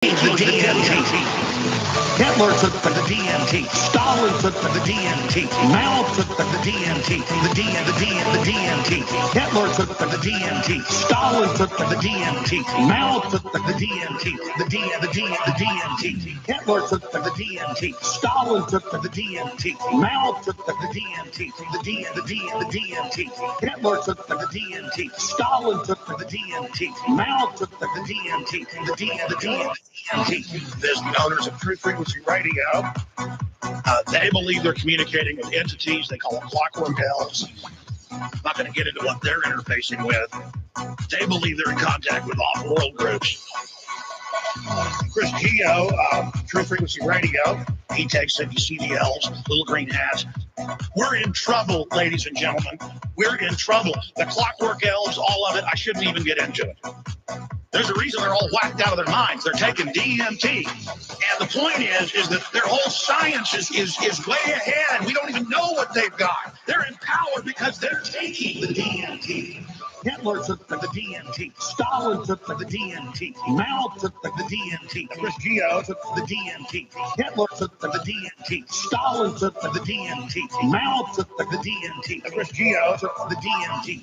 the DMT. Hitler took the DMT. Stalin took the DMT. Mao took the DMT. The DMT. Hitler took the DMT. Stalin took the DMT. Mao took the DMT. The DMT. Hitler took the DMT. Stalin took the DMT. Mao took the DMT. The DMT. Hitler took the DMT. Stalin took the DMT. Mao took the DMT. The DMT. There's the owners of True Frequency Radio. They believe they're communicating with entities. They call them clockwork elves. I'm not going to get into what they're interfacing with. They believe they're in contact with off-world groups. Chris Geo, True Frequency Radio, he texted, you see the elves, little green hats. We're in trouble, ladies and gentlemen. We're in trouble. The clockwork elves, all of it, I shouldn't even get into it. There's a reason they're all whacked out of their minds. They're taking DMT. And the point is that their whole science is way ahead, and we don't even know what they've got. They're in power because they're taking the DMT. Hitler took the DMT. Stalin took the DMT. Mao took the DMT. Chris Geo took the DMT. Hitler took the DMT. Stalin took the DMT. Mao took the DMT. Chris Geo took the DMT.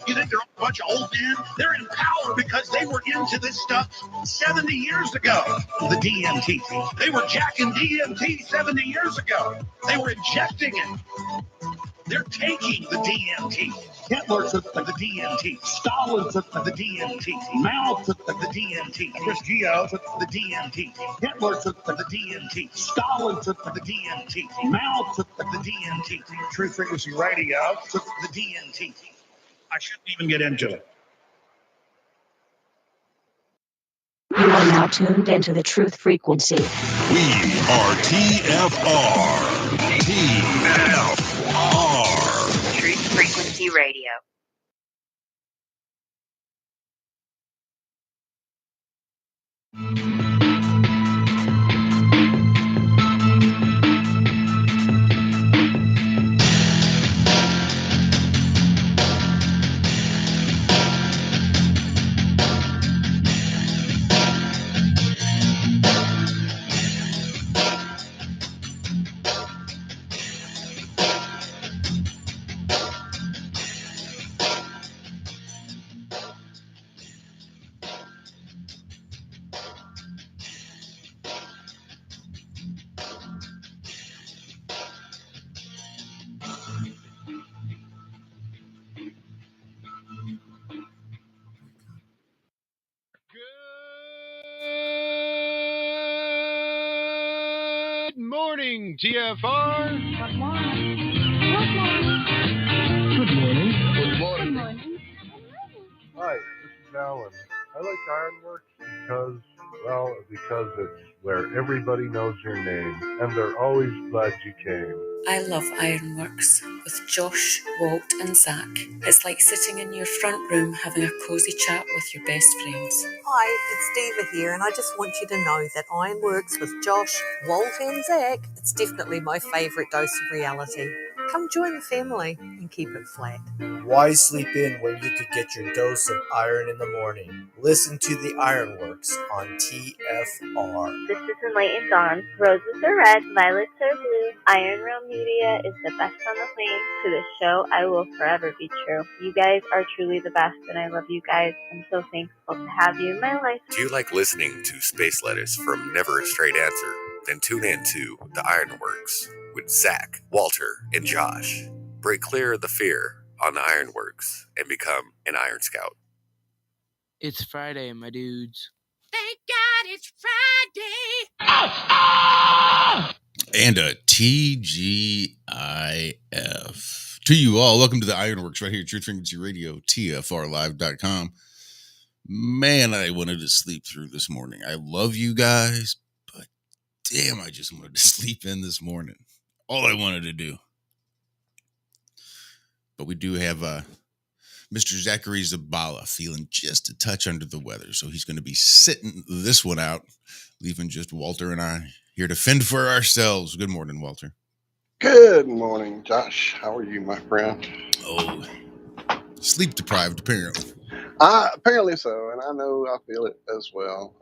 You think they're a bunch of old men? They're in power because they were into this stuff 70 years ago. The DMT. They were jacking DMT 70 years ago. They were injecting it. They're taking the DMT. Hitler took the DMT. Stalin took the DMT. Mao took the DMT. Chris Geo took the DMT. Hitler took the DMT. Stalin took the DMT. Mao took the DMT. True Frequency Radio took the DMT. I shouldn't even get into it. You are now tuned into the Truth Frequency. We are TFR. TFR. Truth Frequency Radio. TFR. Good morning. Good morning. Good morning. Hi, this is Alan. I like Ironworx because it's where everybody knows your name, and they're always glad you came. I love Ironworx with Josh, Walt and Zach. It's like sitting in your front room having a cosy chat with your best friends. Hi, it's Diva here, and I just want you to know that Ironworx with Josh, Walt and Zach, it's definitely my favourite dose of reality. Come join the family and keep it flat. Why sleep in when you could get your dose of iron in the morning? Listen to the Ironworx on TFR. This is Enlightened Dawn. Roses are red, violets are blue. Iron Realm Media is the best on the planet. To this show, I will forever be true. You guys are truly the best, and I love you guys. I'm so thankful to have you in my life. Do you like listening to space letters from Never a Straight Answer? Then tune in to the Ironworx with Zach, Walter, and Josh. Break clear of the fear on the Ironworx and become an Iron Scout. It's Friday, my dudes. Thank God it's Friday. And a TGIF. To you all, welcome to the Ironworx right here at Truth Frequency Radio, TFRlive.com. Man, I wanted to sleep through this morning. I love you guys, but damn, I just wanted to sleep in this morning. All I wanted to do. But we do have Mr. Zachary Zabala feeling just a touch under the weather. So he's going to be sitting this one out, leaving just Walter and I here to fend for ourselves. Good morning, Walter. Good morning, Josh. How are you, my friend? Oh, sleep deprived, apparently. Apparently so, and I know I feel it as well.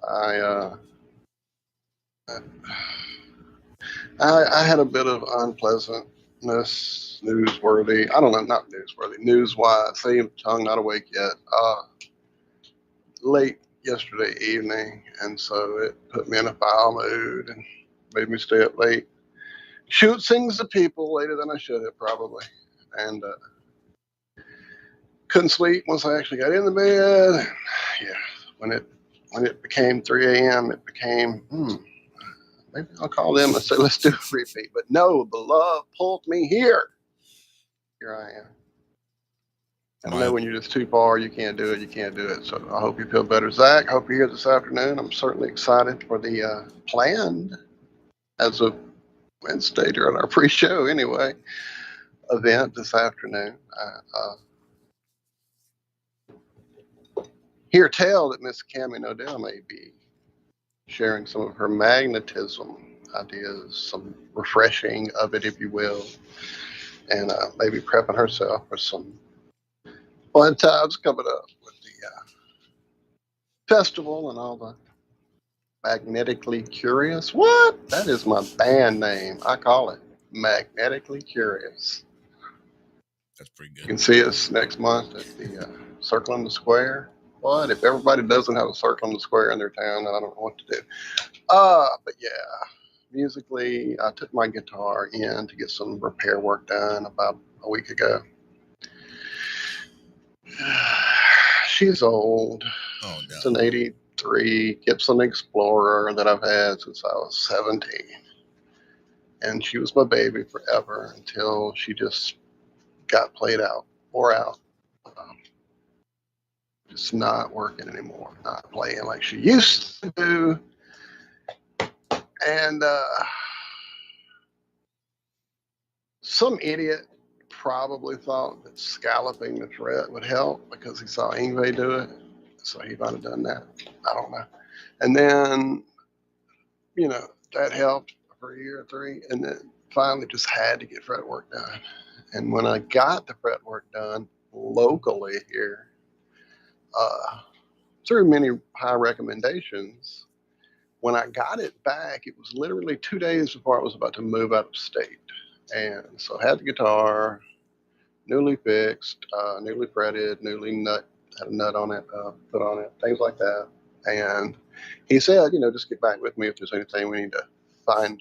I had a bit of unpleasantness, newsworthy. I don't know, not newsworthy, news-wise. Same tongue, not awake yet. Late yesterday evening, and so it put me in a foul mood and made me stay up late. Shoot things to people later than I should have probably, and couldn't sleep once I actually got in the bed. Yeah, when it became 3 a.m., it became maybe I'll call them and say let's do a repeat. But no, the love pulled me here. Here I am. I know when you're just too far, you can't do it. You can't do it. So I hope you feel better, Zach. I hope you're here this afternoon. I'm certainly excited for the planned, as of Wednesday during our pre-show anyway, event this afternoon. Hear tell that Miss Cammie Nodell may be sharing some of her magnetism ideas, some refreshing of it, if you will, and maybe prepping herself for some fun times coming up with the festival and all the Magnetically Curious. What? That is my band name. I call it Magnetically Curious. That's pretty good. You can see us next month at the Circle in the Square. What? If everybody doesn't have a Circle in the Square in their town, then I don't know what to do. But yeah, musically, I took my guitar in to get some repair work done about a week ago. She's old. Oh, no. It's an 83 Gibson Explorer that I've had since I was 17. And she was my baby forever until she just got played out, wore out. Just not working anymore, not playing like she used to do. And some idiot probably thought that scalloping the fret would help because he saw Ingve do it. So he might have done that. I don't know. And then, that helped for a year or three. And then finally just had to get fret work done. And when I got the fret work done locally here, through many high recommendations, when I got it back, it was literally 2 days before I was about to move out of state. And so I had the guitar newly fixed, newly fretted, had a nut on it, put on it, things like that. And he said, just get back with me if there's anything we need to fine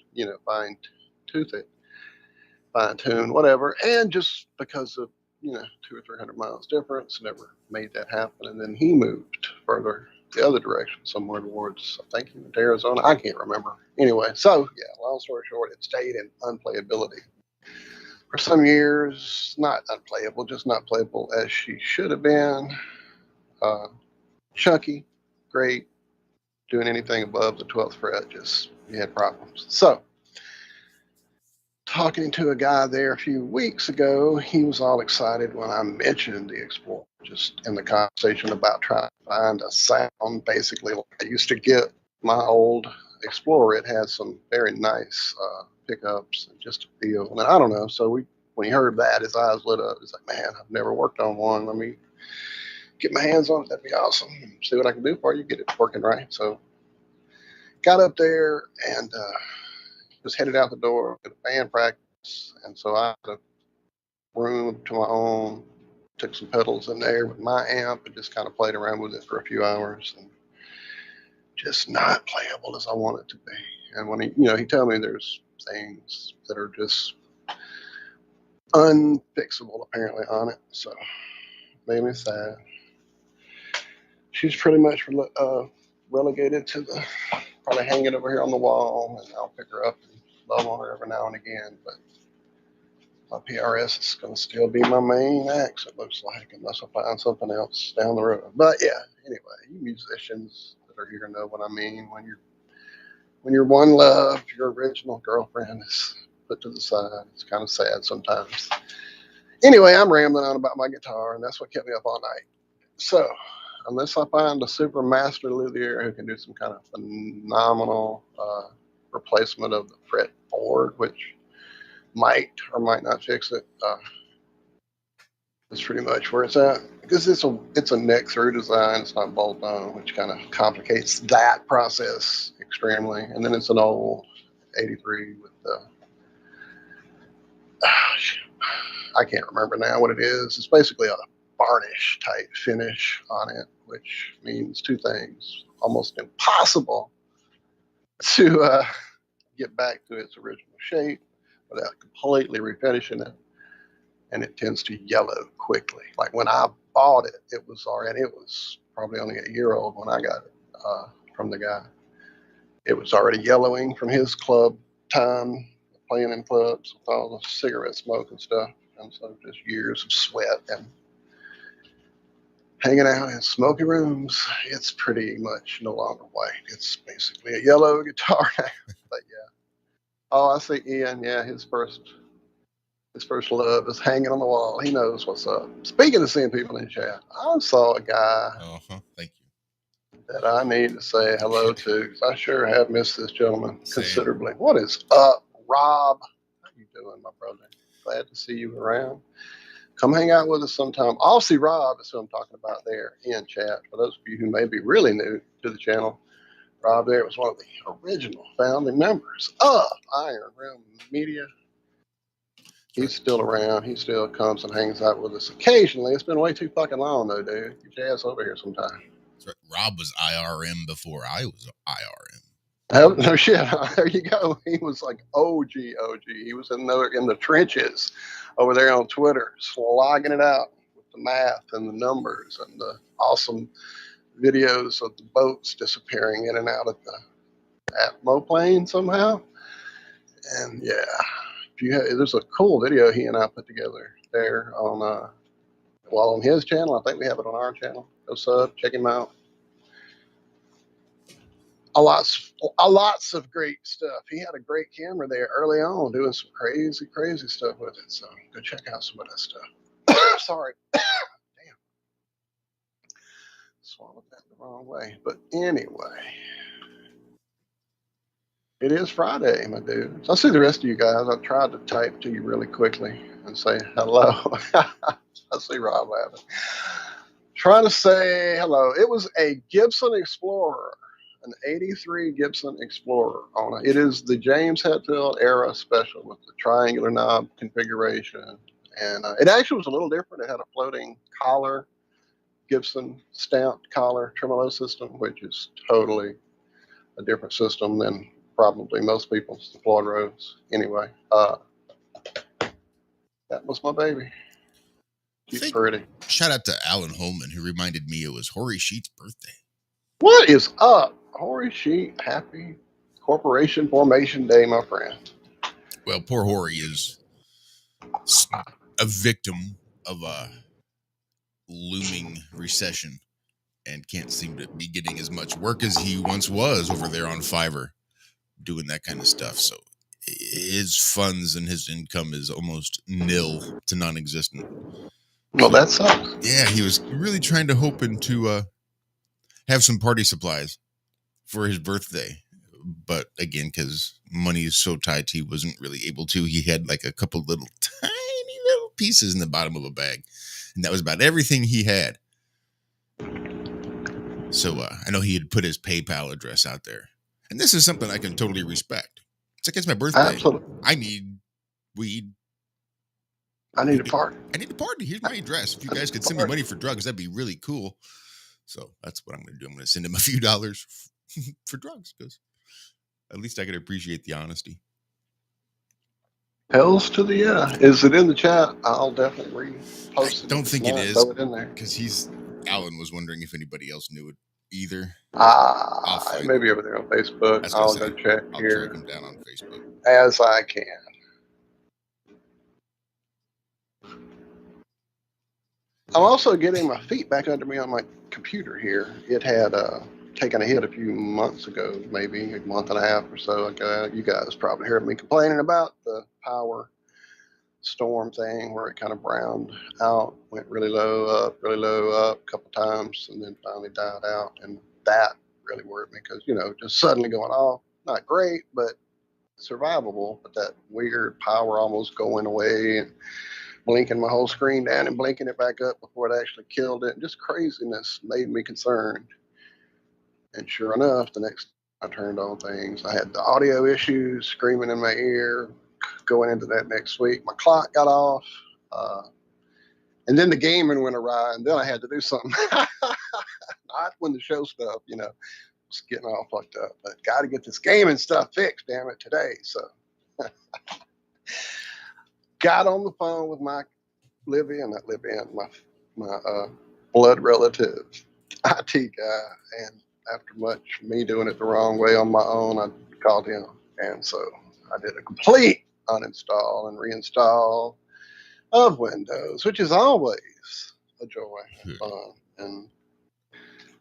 tune, whatever. And just because of, 200 or 300 miles difference, never made that happen. And then he moved further the other direction, somewhere towards, I think, Arizona. I can't remember. Anyway, so yeah, long story short, it stayed in unplayability for some years. Not unplayable, just not playable as she should have been. Chunky, great. Doing anything above the 12th fret, just you had problems. So, talking to a guy there a few weeks ago, he was all excited when I mentioned the Explorer, just in the conversation about trying to find a sound, basically like I used to get my old Explorer. It had some very nice pickups and just a feel. And I don't know, so when he heard that, his eyes lit up. He's like, man, I've never worked on one. Let me get my hands on it. That'd be awesome. See what I can do for you, get it working right. So got up there and was headed out the door to the band practice. And so I had a room to my own, took some pedals in there with my amp and just kind of played around with it for a few hours, and just not playable as I want it to be. And when he told me there's things that are just unfixable apparently on it, so made me sad. She's pretty much relegated to probably hanging over here on the wall, and I'll pick her up and love on her every now and again, but my PRS is going to still be my main axe, it looks like, unless I find something else down the road. But yeah, anyway, you musicians that are here know what I mean. When your one love, your original girlfriend, is put to the side, it's kind of sad sometimes. Anyway, I'm rambling on about my guitar, and that's what kept me up all night. So, unless I find a super master luthier who can do some kind of phenomenal replacement of the fretboard, which might or might not fix it, that's pretty much where it's at. Because it's a neck through design, it's not bolt on, which kind of complicates that process extremely. And then it's an old 83 with the, I can't remember now what it is. It's basically a varnish type finish on it, which means two things: almost impossible to get back to its original shape without completely refinishing it, and it tends to yellow quickly. Like when I bought it, it was probably only a year old when I got it from the guy. It was already yellowing from his club time, playing in clubs with all the cigarette smoke and stuff, and so just years of sweat and hanging out in smoky rooms. It's pretty much no longer white. It's basically a yellow guitar now. But yeah. Oh, I see Ian. Yeah, his first love is hanging on the wall. He knows what's up. Speaking of seeing people in chat, I saw a guy Thank you. that I need to say hello to. I sure have missed this gentleman considerably. What is up, Rob? How you doing, my brother? Glad to see you around. Come hang out with us sometime. Aussie Rob is who I'm talking about there in chat. For those of you who may be really new to the channel, Rob there was one of the original founding members of Iron Realm Media. He's still around. He still comes and hangs out with us occasionally. It's been way too fucking long, though, dude. Get your ass over here sometime. That's right. Rob was IRM before I was IRM. Oh, no shit. There you go. He was like OG. He was in the trenches over there on Twitter, slogging it out with the math and the numbers and the awesome videos of the boats disappearing in and out of the Atmo plane somehow. And yeah, there's a cool video he and I put together there on his channel. I think we have it on our channel. Go sub, check him out. A lots of great stuff. He had a great camera there early on, doing some crazy stuff with it. So go check out some of that stuff. Sorry, damn, swallowed that the wrong way. But anyway, it is Friday, my dudes. I see the rest of you guys. I tried to type to you really quickly and say hello. I see Rob laughing. Trying to say hello. It was a Gibson Explorer. An 83 Gibson Explorer on it. It is the James Hetfield era special with the triangular knob configuration. And it actually was a little different. It had a floating collar, Gibson stamped collar tremolo system, which is totally a different system than probably most people's, the Floyd Rose. Anyway, that was my baby. She's pretty. Shout out to Alan Holman, who reminded me it was Horry Sheet's birthday. What is up? Horry Sheet, happy Corporation Formation Day, my friend. Well, poor Horry is a victim of a looming recession and can't seem to be getting as much work as he once was over there on Fiverr doing that kind of stuff. So his funds and his income is almost nil to non-existent. Well, that sucks. Yeah, he was really hoping to have some party supplies for his birthday. But again, because money is so tight, he wasn't really able to. He had like a couple tiny little pieces in the bottom of a bag. And that was about everything he had. So I know he had put his PayPal address out there. And this is something I can totally respect. It's like, it's my birthday. Absolutely. I need weed. I need a party. Here's my address. If you guys could send me money for drugs, that'd be really cool. So that's what I'm going to do. I'm going to send him a few dollars for drugs, because at least I could appreciate the honesty. Hells to the yeah. Is it in the chat? I'll definitely repost it. I don't think it is. Throw it in there. Because Alan was wondering if anybody else knew it either. Maybe over there on Facebook. I'll go check here. I'll track him down on Facebook. As I can. I'm also getting my feet back under me on my computer here. It had taken a hit a few months ago, maybe a month and a half or so ago. You guys probably heard me complaining about the power storm thing where it kind of browned out, went really low up a couple times, and then finally died out. And that really worried me because, just suddenly going off, not great, but survivable, but that weird power almost going away and blinking my whole screen down and blinking it back up before it actually killed it. And just craziness made me concerned. And sure enough, the next I turned on things. I had the audio issues screaming in my ear going into that next week. My clock got off. And then the gaming went awry, and then I had to do something. Not when the show stuff, was getting all fucked up. But got to get this gaming stuff fixed, damn it, today. So got on the phone with my my blood relative, IT guy, and after much me doing it the wrong way on my own, I called him, and so I did a complete uninstall and reinstall of Windows, which is always a joy and fun. And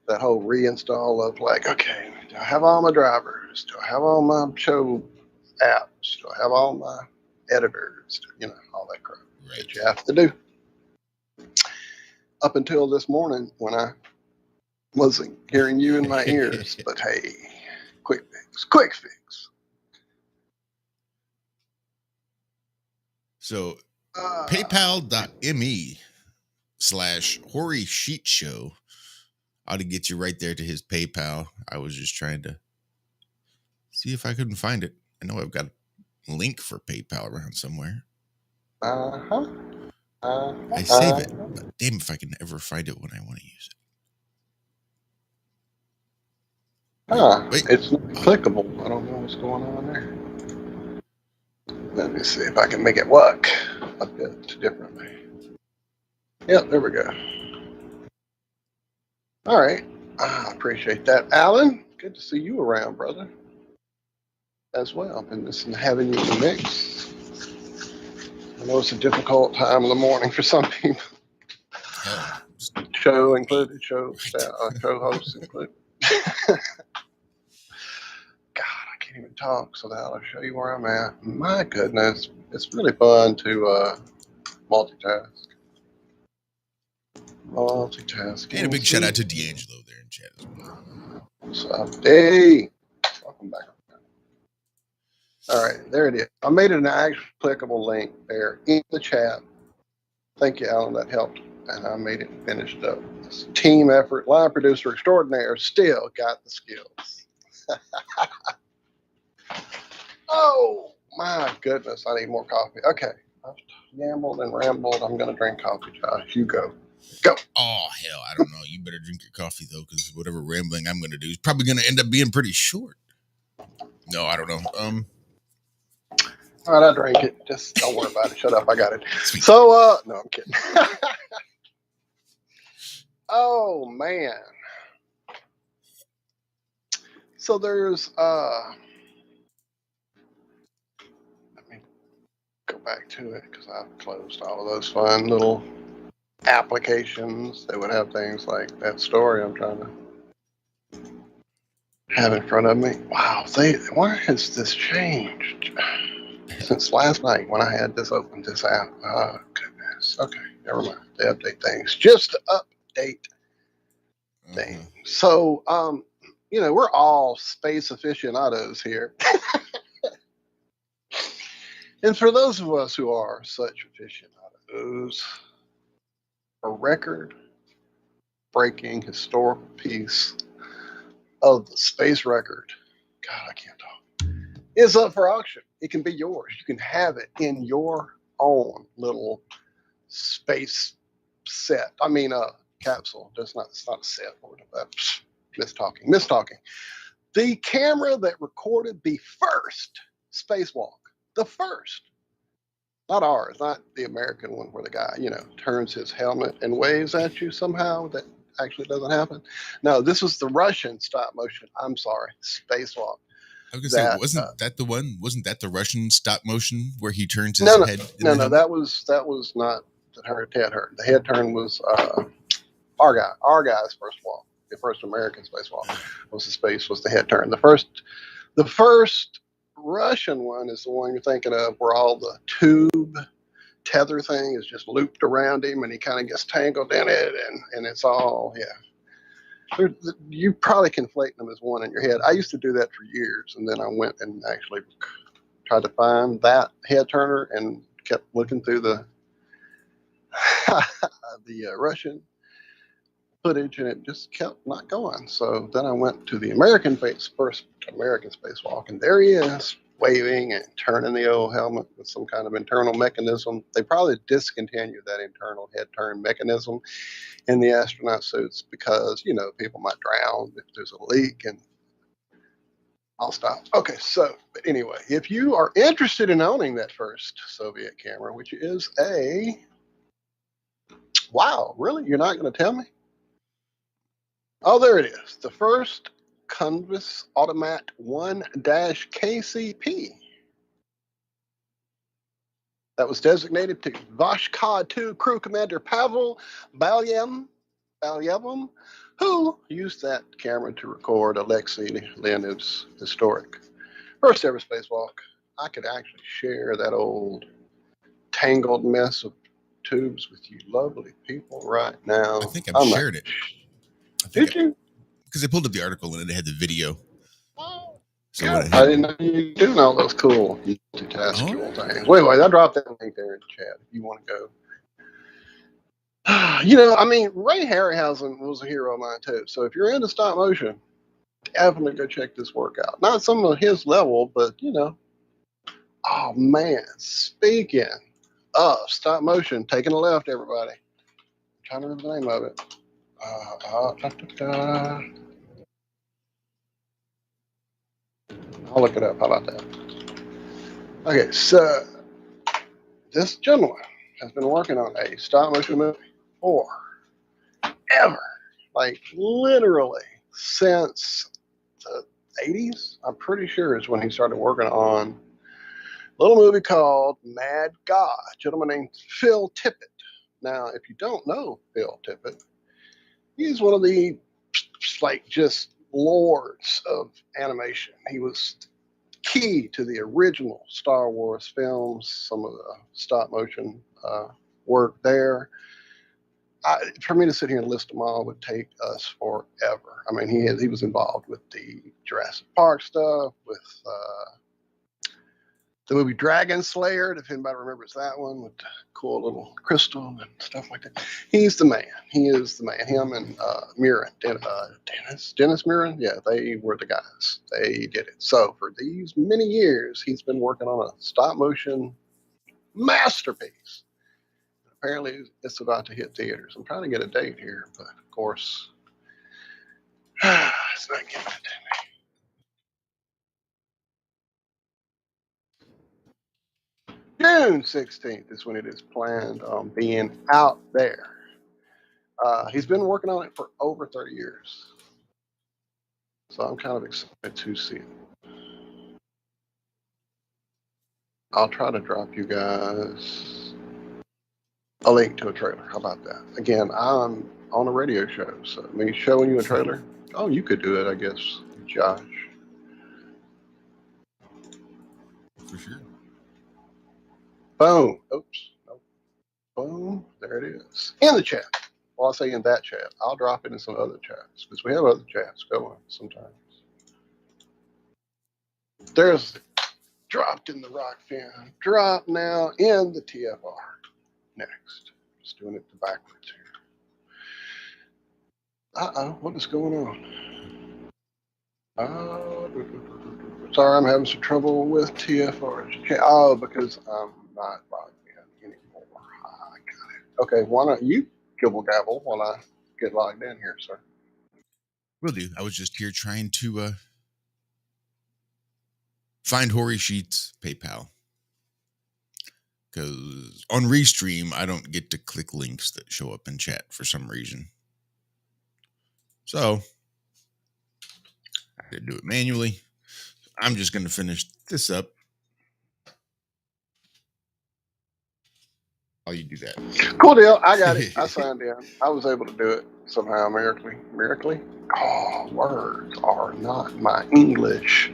that whole reinstall of like, okay, do I have all my drivers? Do I have all my show apps? Do I have all my editors? All that crap that you have to do. Up until this morning when I wasn't hearing you in my ears, but hey, quick fix. So paypal.me/Hori Sheet Show ought to get you right there to his PayPal. I was just trying to see if I couldn't find it. I know I've got a link for PayPal around somewhere. I save it, but damn if I can ever find it when I want to use it. Wait. It's not clickable. I don't know what's going on there. Let me see if I can make it work a bit differently. Yep, there we go. All right. I appreciate that. Alan, good to see you around, brother. As well. Been missing having you in the mix. I know it's a difficult time of the morning for some people. Hell. Show included, show hosts included. God, I can't even talk, so that'll show you where I'm at. My goodness, it's really fun to multitask. Multitasking. And a big shout out to D'Angelo there in chat as well. What's up, Dave? Welcome back. All right, there it is. I made an actual clickable link there in the chat. Thank you, Alan. That helped. And I made it finished up. This team effort, live producer extraordinaire, still got the skills. Oh, my goodness. I need more coffee. Okay. I've gambled and rambled. I'm going to drink coffee, Josh. You go. Go. Oh, hell. I don't know. You better drink your coffee, though, because whatever rambling I'm going to do is probably going to end up being pretty short. No, I don't know. All right, I drank it. Just don't worry about it. Shut up. I got it. Sweet. So, no, I'm kidding. Oh, man. So there's, let me go back to it because I've closed all of those fun little applications that would have things like that story I'm trying to have in front of me. Wow, why has this changed since last night when I had this open, this app? Oh, goodness. Okay, never mind. They update things. Just to update things. So, we're all space aficionados here. And for those of us who are such aficionados, a record-breaking historical piece of the space record, God, I can't talk, is up for auction. It can be yours. You can have it in your own little space set. I mean, capsule. It's not a set. Mistalking. The camera that recorded the first spacewalk. The first. Not ours, not the American one where the guy, turns his helmet and waves at you somehow. That actually doesn't happen. No, this was the Russian stop motion. I'm sorry, spacewalk. I was gonna say, wasn't that the one? Wasn't that the Russian stop motion where he turns his head? No, that was not the head turn. The head turn was our guy's first walk. The first American spacewalk was the head turn. The first Russian one is the one you're thinking of, where all the tube tether thing is just looped around him, and he kind of gets tangled in it, and it's all you probably conflating them as one in your head. I used to do that for years, and then I went and actually tried to find that head turner and kept looking through the Russian footage, and it just kept not going. So then I went to the American spacewalk, and there he is, waving and turning the old helmet with some kind of internal mechanism. They probably discontinued that internal head turn mechanism in the astronaut suits because, you know, people might drown if there's a leak, and I'll stop. Okay, so, but anyway, if you are interested in owning that first Soviet camera, which is a, wow, really? You're not going to tell me? Oh, there it is. The first Convis Automat 1-KCP. That was designated to Vashkod 2 crew commander Pavel Balyevim, who used that camera to record Alexei Leonid's historic first ever spacewalk. I could actually share that old tangled mess of tubes with you lovely people right now. I think I've shared it. Did you? Because I pulled up the article and it had the video. So I didn't know you were doing all those cool multitasking things. Wait, I dropped that link there in the chat if you want to go. You know, I mean, Ray Harryhausen was a hero of mine too. So if you're into stop motion, definitely go check this work out. Not some of his level, but you know. Oh man, speaking of stop motion, taking a left, everybody. I'm trying to remember the name of it. I'll look it up. How about that? Okay, so this gentleman has been working on a stop motion movie forever, like literally since the 80s. I'm pretty sure is when he started working on a little movie called Mad God. A gentleman named Phil Tippett. Now, if you don't know Phil Tippett, he's one of the like just lords of animation. He was key to the original Star Wars films, some of the stop motion work there. For me to sit here and list them all would take us forever. I mean, he was involved with the Jurassic Park stuff, with the movie Dragon Slayer, if anybody remembers that one, with the cool little crystal and stuff like that. He's the man. He is the man. Him and Mirren, Dennis Mirren, yeah, they were the guys. They did it. So for these many years, he's been working on a stop motion masterpiece. Apparently, it's about to hit theaters. I'm trying to get a date here, but of course, it's not giving it to me. June 16th is when it is planned on being out there. He's been working on it for over 30 years. So I'm kind of excited to see it. I'll try to drop you guys a link to a trailer. How about that? Again, I'm on a radio show, so me showing you a trailer. Oh, you could do it, I guess, Josh. For sure. Boom. Oops. Nope. Boom. There it is. In the chat. Well, I'll say in that chat. I'll drop it in some other chats because we have other chats going sometimes. There's dropped in the rock fan. Drop now in the TFR. Next. Just doing it backwards here. What is going on? Sorry, I'm having some trouble with TFR. Oh, because I'm not logged in anymore. I got it. Okay, why don't you gibble gabble while I get logged in here, sir? Will do. I was just here trying to find Hori Sheets PayPal. Because on Restream, I don't get to click links that show up in chat for some reason. So I had to do it manually. I'm just going to finish this up. While you do that. Cool deal. I got it. I signed in. I was able to do it somehow, miraculously. Oh, words are not my English.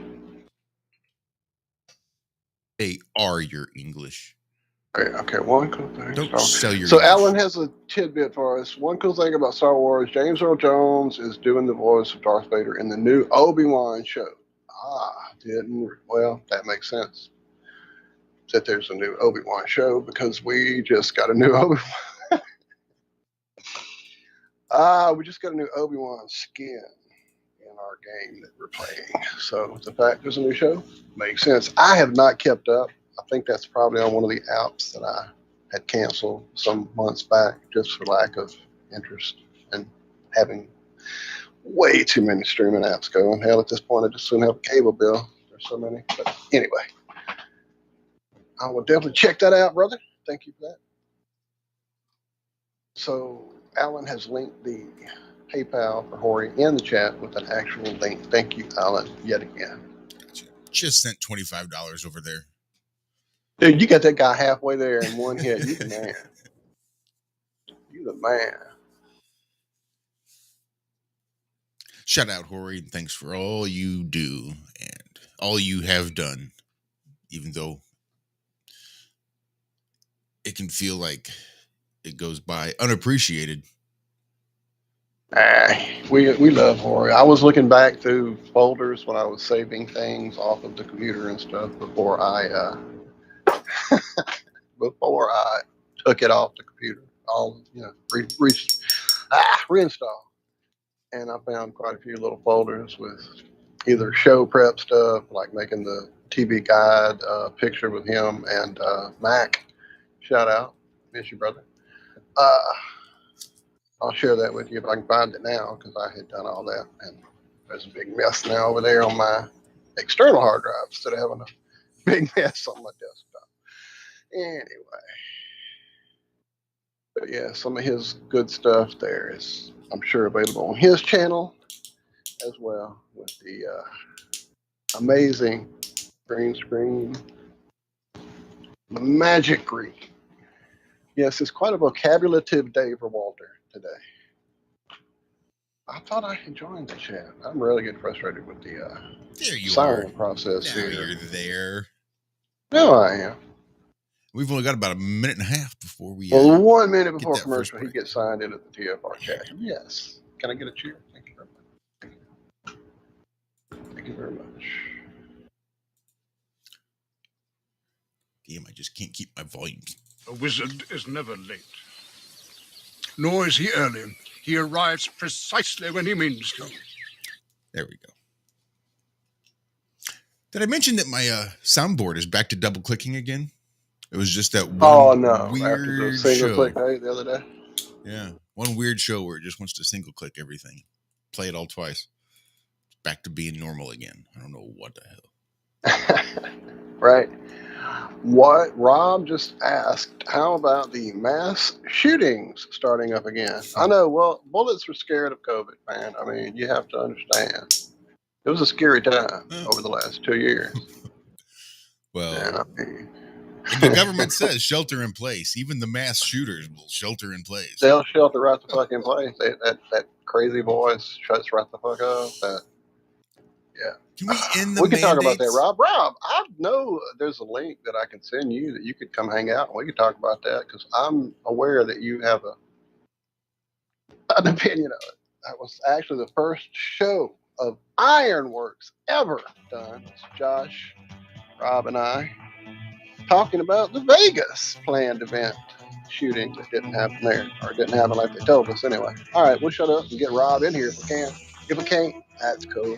They are your English. Okay, one cool thing. Don't sell your So English. Alan has a tidbit for us. One cool thing about Star Wars, James Earl Jones is doing the voice of Darth Vader in the new Obi-Wan show. Well, that makes sense. That there's a new Obi-Wan show because we just got a new Obi-Wan. We just got a new Obi-Wan skin in our game that we're playing. So the fact there's a new show makes sense. I have not kept up. I think that's probably on one of the apps that I had canceled some months back just for lack of interest and having way too many streaming apps going. Hell, at this point, I just soon have a cable bill. There's so many. But anyway, I will definitely check that out, brother. Thank you for that. So Alan has linked the PayPal for Hori in the chat with an actual link. Thank you, Alan, yet again. Just sent $25 over there. Dude, you got that guy halfway there in one hit. You the man. You the man. Shout out, Hori, and thanks for all you do and all you have done, even though it can feel like it goes by unappreciated. We love Hori. I was looking back through folders when I was saving things off of the computer and stuff before I took it off the computer. All reinstall. And I found quite a few little folders with either show prep stuff, like making the TV guide picture with him and Mac. Shout out, miss you, brother. I'll share that with you if I can find it now, because I had done all that, and there's a big mess now over there on my external hard drive instead of having a big mess on my desktop. Anyway, but yeah, some of his good stuff there is, I'm sure, available on his channel as well, with the amazing green screen, the magic green. Yes, it's quite a vocabulative day for Walter today. I thought I had joined the chat. I'm really getting frustrated with the silent process now here. You're there. No, I am. We've only got about a minute and a half before we. Well, 1 minute before commercial, he gets signed in at the TFR chat. Yes. Can I get a cheer? Thank you very much. Thank you very much. Damn, I just can't keep my volumes. A wizard is never late. Nor is he early. He arrives precisely when he means to. There we go. Did I mention that my soundboard is back to double clicking again? It was just that one weird after the single show. click the other day. Yeah, one weird show where it just wants to single click everything, play it all twice. Back to being normal again. I don't know what the hell. Right. What Rob just asked, how about the mass shootings starting up again? I know, well, bullets were scared of COVID, man. I mean, you have to understand. It was a scary time over the last 2 years. Well, and I mean, the government says shelter in place. Even the mass shooters will shelter in place. They'll shelter right the fuck in place. That crazy voice shuts right the fuck up. Yeah. Can we end we can talk about that, Rob. Rob, I know there's a link that I can send you that you could come hang out and we could talk about that, because I'm aware that you have an opinion of it. That was actually the first show of Ironworx ever done. It's Josh, Rob, and I talking about the Vegas planned event shooting that didn't happen there, or it didn't happen like they told us anyway. All right, we'll shut up and get Rob in here if we can. If we can't, that's cool.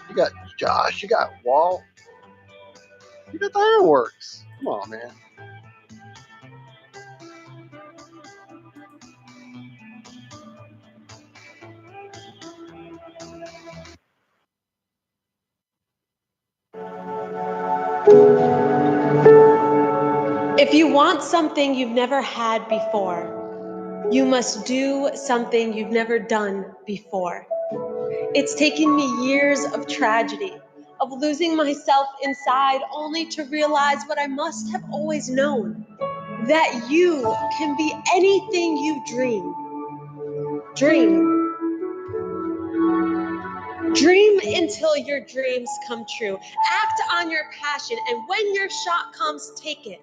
You got Josh, you got Walt, you got the Ironworx. Come on, man. If you want something you've never had before, you must do something you've never done before. It's taken me years of tragedy, of losing myself inside, only to realize what I must have always known, that you can be anything you dream. Dream. Dream until your dreams come true. Act on your passion, and when your shot comes, take it.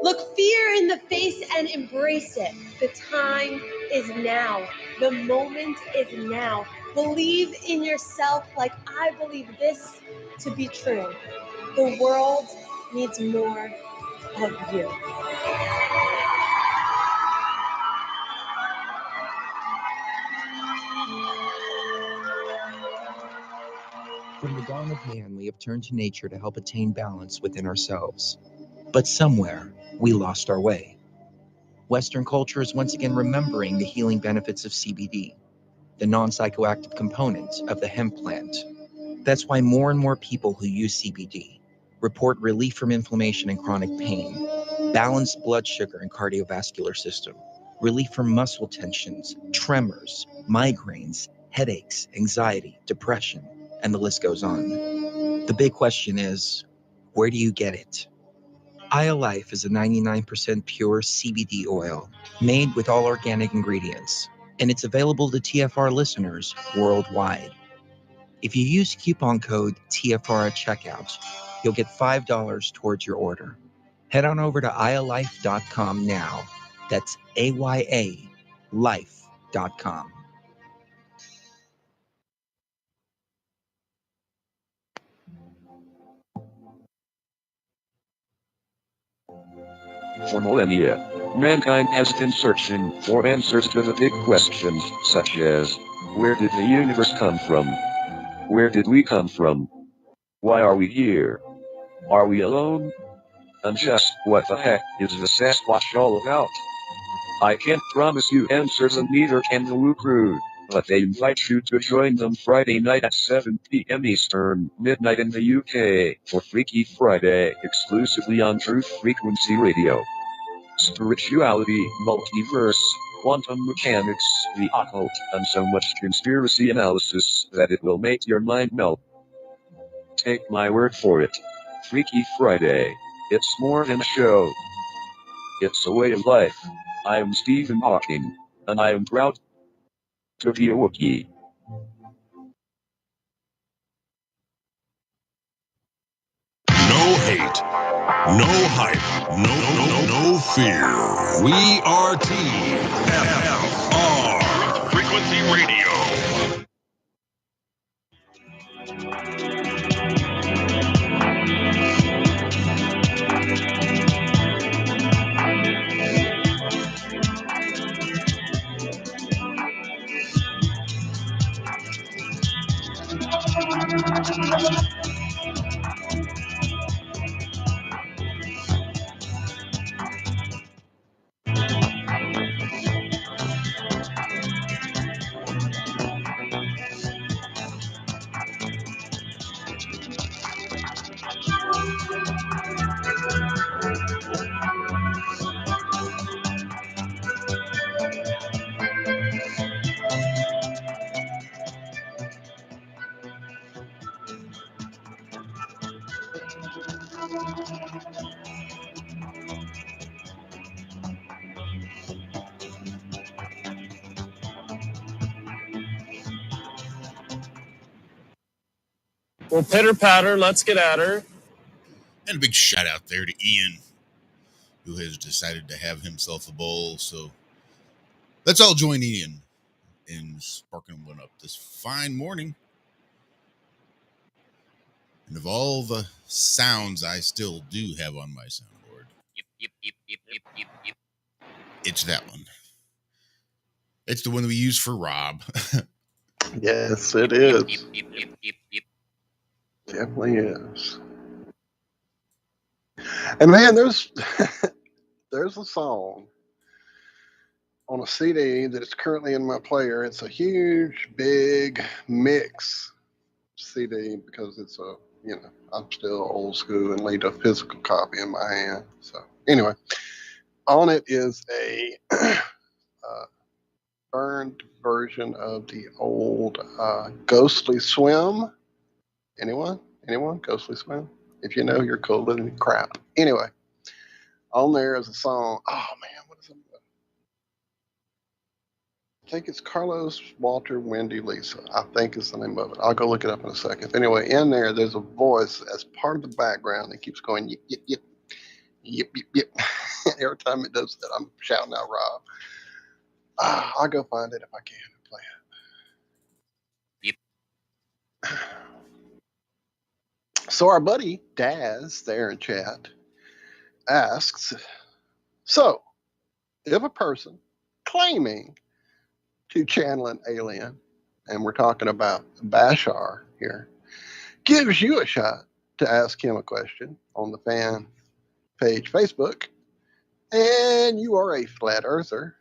Look fear in the face and embrace it. The time is now. The moment is now. Believe in yourself like I believe this to be true. The world needs more of you. dawn of man, we have turned to nature to help attain balance within ourselves. But somewhere, we lost our way. Western culture is once again remembering the healing benefits of CBD, the non-psychoactive component of the hemp plant. That's why more and more people who use CBD report relief from inflammation and chronic pain, balanced blood sugar and cardiovascular system, relief from muscle tensions, tremors, migraines, headaches, anxiety, depression, and the list goes on. The big question is, where do you get it? Life is a 99% pure CBD oil made with all organic ingredients, and it's available to TFR listeners worldwide. If you use coupon code TFR at checkout, you'll get $5 towards your order. Head on over to ialife.com now. That's AYA life.com. For millennia, mankind has been searching for answers to the big questions, such as, where did the universe come from? Where did we come from? Why are we here? Are we alone? And just what the heck is the Sasquatch all about? I can't promise you answers, and neither can the Woo Crew, but they invite you to join them Friday night at 7 p.m. Eastern, midnight in the UK, for Freaky Friday, exclusively on Truth Frequency Radio. Spirituality, multiverse, quantum mechanics, the occult, and so much conspiracy analysis that it will make your mind melt. Take my word for it. Freaky Friday. It's more than a show. It's a way of life. I am Stephen Hawking, and I am proud to be a Wookiee. No hate, no hype, no fear. We are TFR Frequency Radio. Well, pitter patter, let's get at her. And a big shout out there to Ian, who has decided to have himself a bowl. So let's all join Ian in sparking one up this fine morning. And of all the sounds I still do have on my soundboard, it's that one. It's the one we use for Rob. Yes, it is. Definitely is. And man, there's there's a song on a CD that is currently in my player. It's a huge, big mix CD because it's a, I'm still old school and need a physical copy in my hand. So anyway, on it is a burned version of the old Ghostly Swim. Anyone? Ghostly Swim? If you know, you're cool than crap. Anyway, on there is a song. Oh man, what is it? I think it's Carlos, Walter, Wendy, Lisa. I think is the name of it. I'll go look it up in a second. Anyway, in there, there's a voice as part of the background that keeps going yip yip yip yip yip yip. Every time it does that, I'm shouting out Rob. I'll go find it if I can and play it. So our buddy Daz there in chat asks, so if a person claiming to channel an alien, and we're talking about Bashar here, gives you a shot to ask him a question on the fan page Facebook. And you are a flat earther.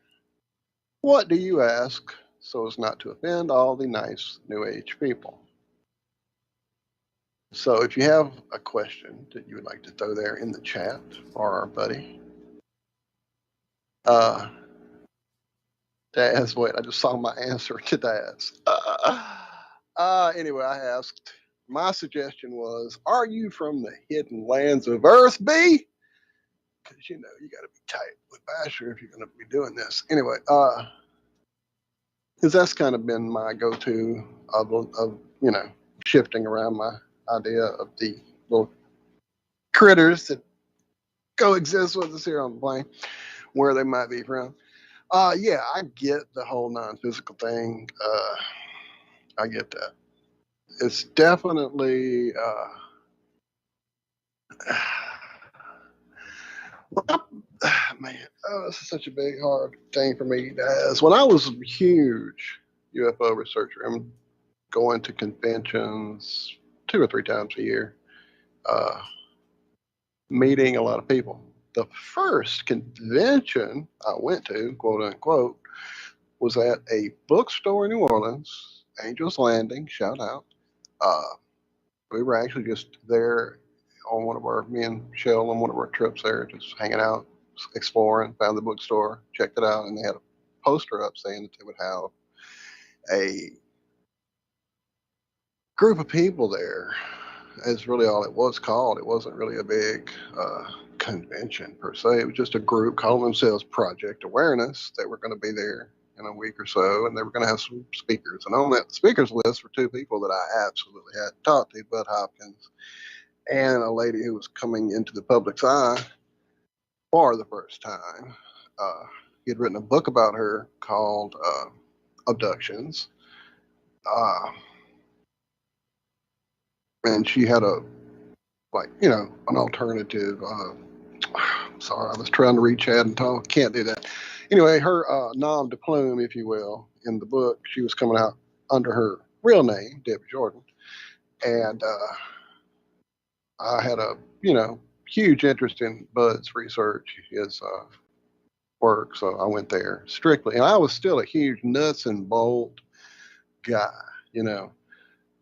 What do you ask so as not to offend all the nice New Age people? So if you have a question that you would like to throw there in the chat for our buddy, Daz, wait, I just saw my answer to Daz. Anyway, I asked, my suggestion was, are you from the hidden lands of Earth, B? Because, you know, you got to be tight with Basher if you're going to be doing this. Anyway, because that's kind of been my go-to of, you know, shifting around my idea of the little critters that coexist with us here on the plane, where they might be from. Yeah, I get the whole non-physical thing. I get that. It's definitely man, this is such a big hard thing for me. As when I was a huge UFO researcher, I'm going to conventions 2 or 3 times a year, meeting a lot of people. The first convention I went to, quote unquote, was at a bookstore in New Orleans, Angels Landing, shout out. We were actually just there on me and Shell on one of our trips there, just hanging out, exploring, found the bookstore, checked it out, and they had a poster up saying that they would have a group of people there. Is really all it was called. It wasn't really a big convention per se. It was just a group calling themselves Project Awareness that were going to be there in a week or so, and they were going to have some speakers. And on that speakers list were 2 people that I absolutely had to talk to, Bud Hopkins and a lady who was coming into the public's eye for the first time. He had written a book about her called Abductions. And she had a, like, you know, an alternative. Sorry, I was trying to reach out and talk. Can't do that. Anyway, her nom de plume, if you will, in the book, she was coming out under her real name, Debbie Jordan. And I had a, you know, huge interest in Bud's research, his work. So I went there strictly. And I was still a huge nuts and bolt guy, you know.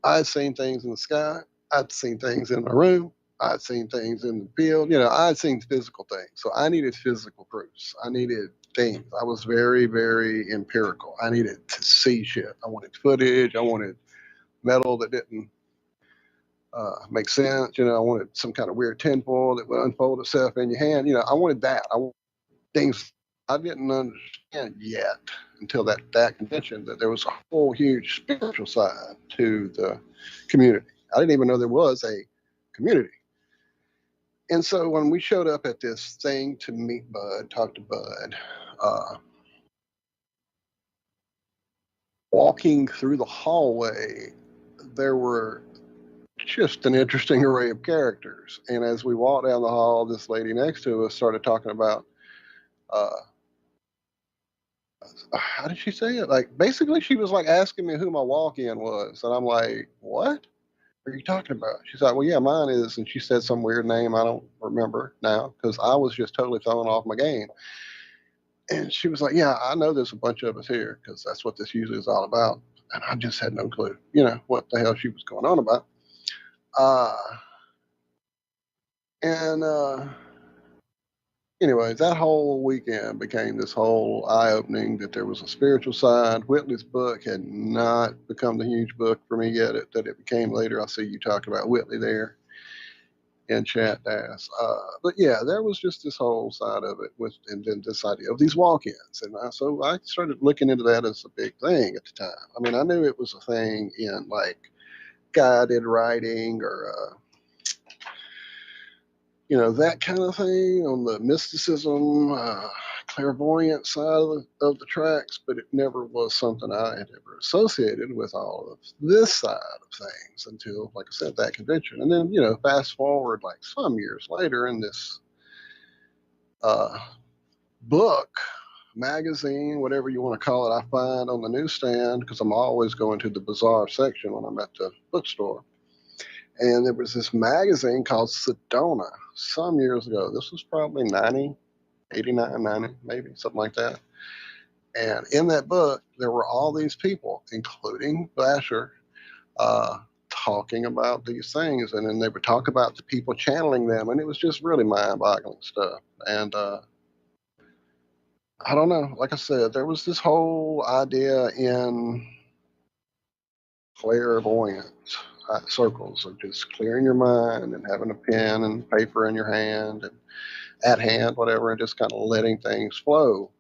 I'd seen things in the sky. I'd seen things in my room. I'd seen things in the field. You know, I'd seen physical things. So I needed physical proofs. I needed things. I was very, very empirical. I needed to see shit. I wanted footage. I wanted metal that didn't make sense. You know, I wanted some kind of weird tinfoil that would unfold itself in your hand. You know, I wanted that. I wanted things I didn't understand yet until that convention, that there was a whole huge spiritual side to the community. I didn't even know there was a community. And so when we showed up at this thing to meet Bud, talk to Bud, walking through the hallway, there were just an interesting array of characters. And as we walked down the hall, this lady next to us started talking about, how did she say it? Like, basically, she was like asking me who my walk-in was. And I'm like, what are you talking about? She's like, well, yeah, mine is. And she said some weird name I don't remember now because I was just totally thrown off my game. And she was like, yeah, I know there's a bunch of us here because that's what this usually is all about. And I just had no clue, you know, what the hell she was going on about. Anyway, that whole weekend became this whole eye-opening that there was a spiritual side. Whitley's book had not become the huge book for me yet that it became later. I see you talking about Whitley there in chat, Daz. But yeah, there was just this whole side of it and then this idea of these walk-ins. And so I started looking into that as a big thing at the time. I mean, I knew it was a thing in like guided writing or you know, that kind of thing on the mysticism, clairvoyant side of the tracks, but it never was something I had ever associated with all of this side of things until, like I said, that convention. And then, you know, fast forward like some years later in this book, magazine, whatever you want to call it, I find on the newsstand because I'm always going to the bizarre section when I'm at the bookstore. And there was this magazine called Sedona some years ago. This was probably 90, 89, 90, maybe, something like that. And in that book, there were all these people, including Basher, talking about these things. And then they would talk about the people channeling them. And it was just really mind-boggling stuff. And I don't know. Like I said, there was this whole idea in clairvoyant circles of just clearing your mind and having a pen and paper in your hand and at hand, whatever, and just kind of letting things flow.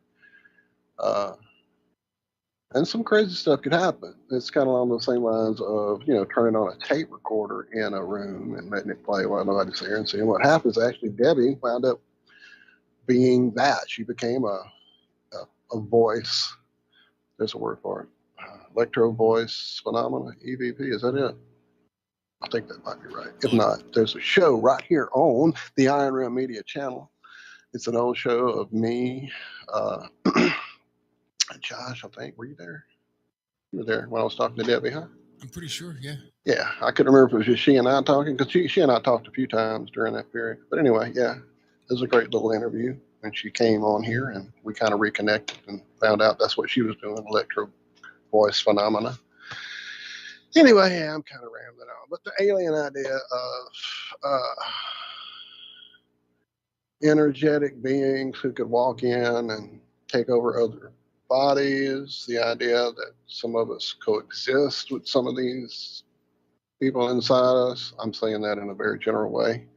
And some crazy stuff could happen. It's kind of along the same lines of, turning on a tape recorder in a room and letting it play while nobody's there and seeing what happens. Actually, Debbie wound up being that. She became a voice. There's a word for it. Electro voice phenomena, EVP. Is that it? I think that might be right. If not, there's a show right here on the Iron Realm Media channel. It's an old show of me, Josh, I think. Were you there? You were there when I was talking to Debbie, huh? I'm pretty sure, yeah. Yeah, I couldn't remember if it was just she and I talking, because she and I talked a few times during that period. But anyway, yeah, it was a great little interview. And she came on here, and we kind of reconnected and found out that's what she was doing, electro voice phenomena. Anyway, yeah, I'm kind of rambling on. But the alien idea of energetic beings who could walk in and take over other bodies, the idea that some of us coexist with some of these people inside us. I'm saying that in a very general way.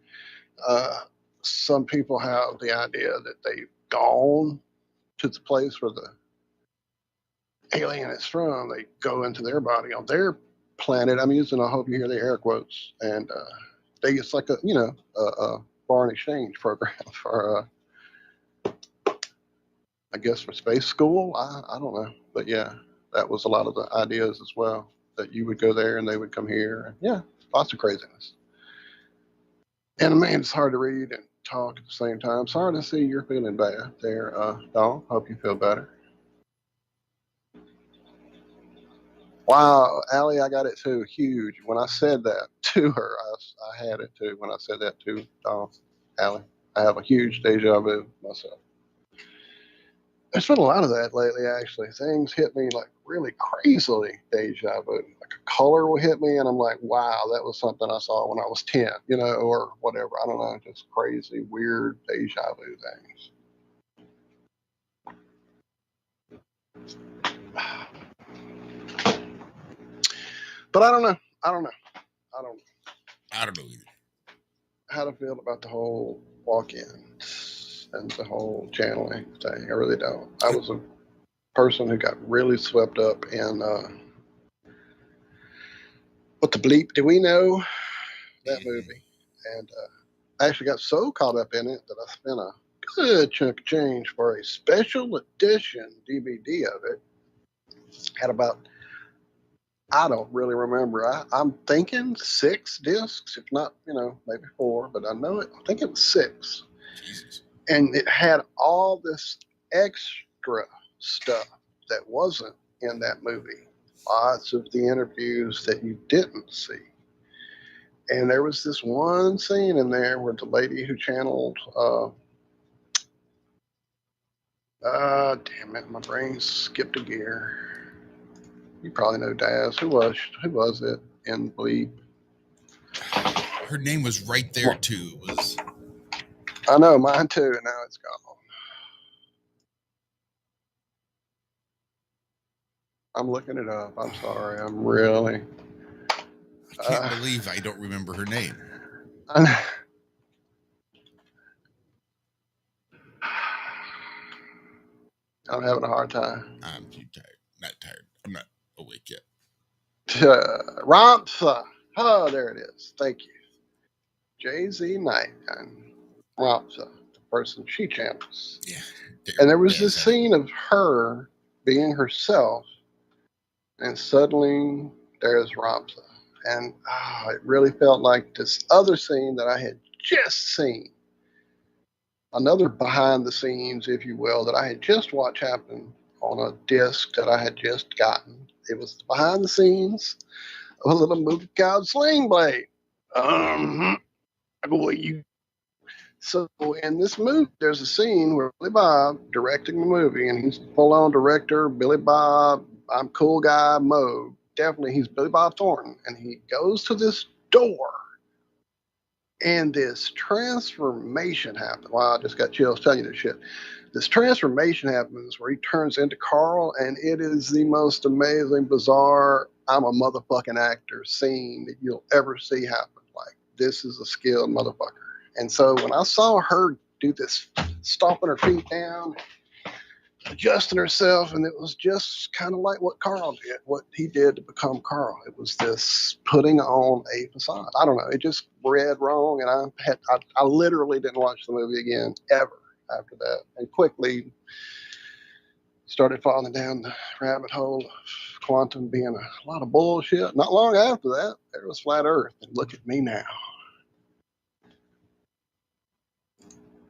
Some people have the idea that they've gone to the place where the alien is from. They go into their body on their planet. I'm using, I hope you hear the air quotes, and it's like a foreign exchange program for I guess for space school. I don't know, but yeah, that was a lot of the ideas as well, that you would go there and they would come here. And yeah, lots of craziness. And man, it's hard to read and talk at the same time. Sorry to see you're feeling bad there, Dawn. Hope you feel better. Wow, Allie, I got it too. Huge. When I said that to her, I had it too. When I said that to Dawn, Allie, I have a huge deja vu myself. There's been a lot of that lately, actually. Things hit me like really crazily deja vu. Like a color will hit me, and I'm like, wow, that was something I saw when I was 10, or whatever. I don't know, just crazy, weird deja vu things. But I don't know. I don't know either. How to feel about the whole walk-in and the whole channeling thing. I really don't. I was a person who got really swept up in what the bleep do we know, that movie, and I actually got so caught up in it that I spent a good chunk of change for a special edition DVD of it. Had about, I don't really remember. I'm thinking 6 discs, if not, maybe 4, but I know it. I think it was 6. Jesus. And it had all this extra stuff that wasn't in that movie. Lots of the interviews that you didn't see. And there was this one scene in there where the lady who channeled, damn it, my brain skipped a gear. You probably know Daz. Who was it in Bleep? Her name was right there too. It was. I know, mine too, and now it's gone. I'm looking it up. I'm sorry. I'm really. I can't believe I don't remember her name. I'm having a hard time. I'm too tired. Not tired. I'm not awake yet. Ramtha. Oh, there it is. Thank you. Jay-Z Knight and Ramtha, the person she channels. Yeah. And there was this scene of her being herself, and suddenly there's Ramtha. And it really felt like this other scene that I had just seen. Another behind the scenes, if you will, that I had just watched happen on a disc that I had just gotten. It was behind the scenes of a little movie called Sling Blade. Boy, you. So in this movie, there's a scene where Billy Bob directing the movie, and he's full-on director, Billy Bob, I'm cool guy mode. Definitely, he's Billy Bob Thornton, and he goes to this door, and this transformation happens. Wow, I just got chills telling you this shit. This transformation happens where he turns into Carl, and it is the most amazing, bizarre, I'm a motherfucking actor scene that you'll ever see happen. Like, this is a skilled motherfucker. And so when I saw her do this, stomping her feet down, adjusting herself, and it was just kind of like what Carl did, what he did to become Carl. It was this putting on a facade. I don't know. It just read wrong, and I literally didn't watch the movie again ever after that, and quickly started falling down the rabbit hole of quantum being a lot of bullshit. Not long after that, there was Flat Earth, and look at me now.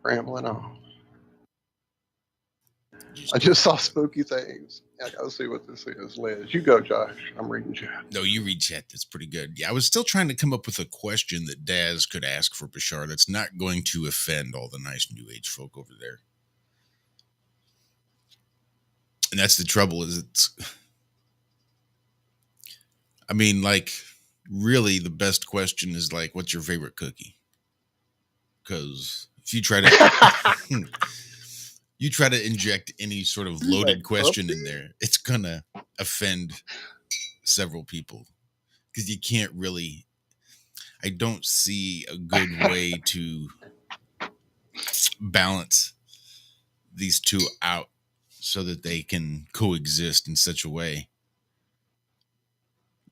Rambling on. I just saw spooky things. I gotta see what this is. Liz, you go, Josh. I'm reading chat. No, you read chat. That's pretty good. Yeah, I was still trying to come up with a question that Daz could ask for Bashar that's not going to offend all the nice New Age folk over there. And that's the trouble, is I mean, like, really the best question is like, what's your favorite cookie? Because if you try to inject any sort of loaded question in there, it's gonna offend several people, because you can't really, I don't see a good way to balance these two out so that they can coexist in such a way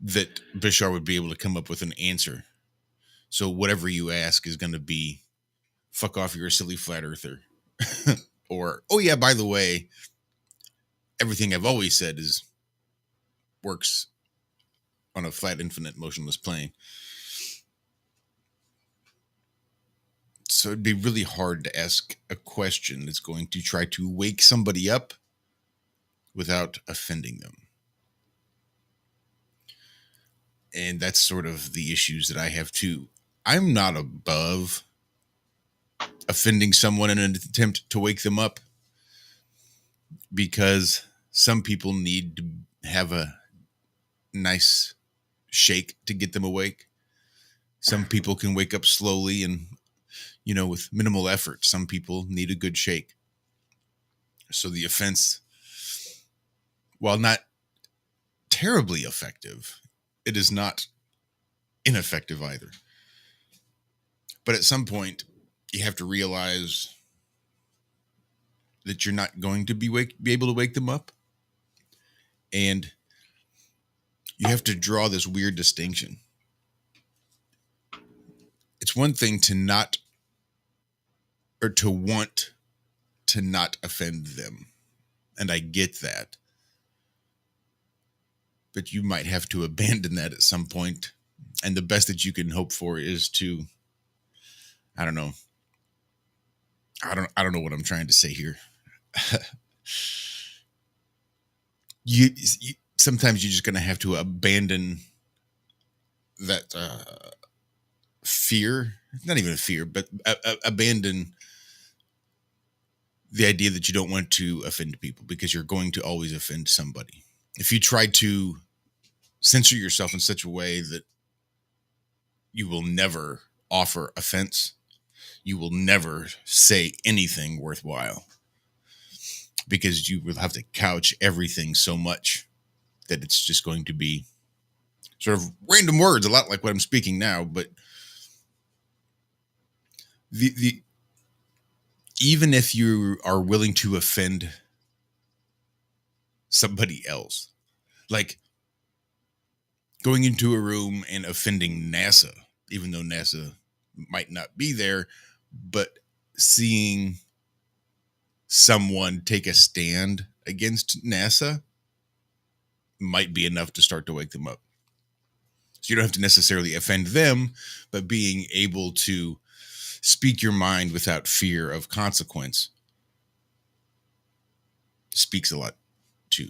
that Bashar would be able to come up with an answer. So whatever you ask is going to be, fuck off, you're a silly flat earther. Or, oh yeah, by the way, everything I've always said works on a flat, infinite, motionless plane. So it'd be really hard to ask a question that's going to try to wake somebody up without offending them. And that's sort of the issues that I have too. I'm not above offending someone in an attempt to wake them up, because some people need to have a nice shake to get them awake. Some people can wake up slowly and, with minimal effort. Some people need a good shake. So the offense, while not terribly effective, it is not ineffective either. But at some point, you have to realize that you're not going to be able to wake them up. And you have to draw this weird distinction. It's one thing to not, or to want to not offend them. And I get that. But you might have to abandon that at some point. And the best that you can hope for is to, I don't know. I don't know what I'm trying to say here. you sometimes you're just going to have to abandon that fear. Not even a fear, but abandon the idea that you don't want to offend people, because you're going to always offend somebody. If you try to censor yourself in such a way that you will never offer offense, you will never say anything worthwhile, because you will have to couch everything so much that it's just going to be sort of random words, a lot like what I'm speaking now. But the even if you are willing to offend somebody else, like going into a room and offending NASA, even though NASA might not be there, but seeing someone take a stand against NASA might be enough to start to wake them up. So you don't have to necessarily offend them, but being able to speak your mind without fear of consequence speaks a lot too.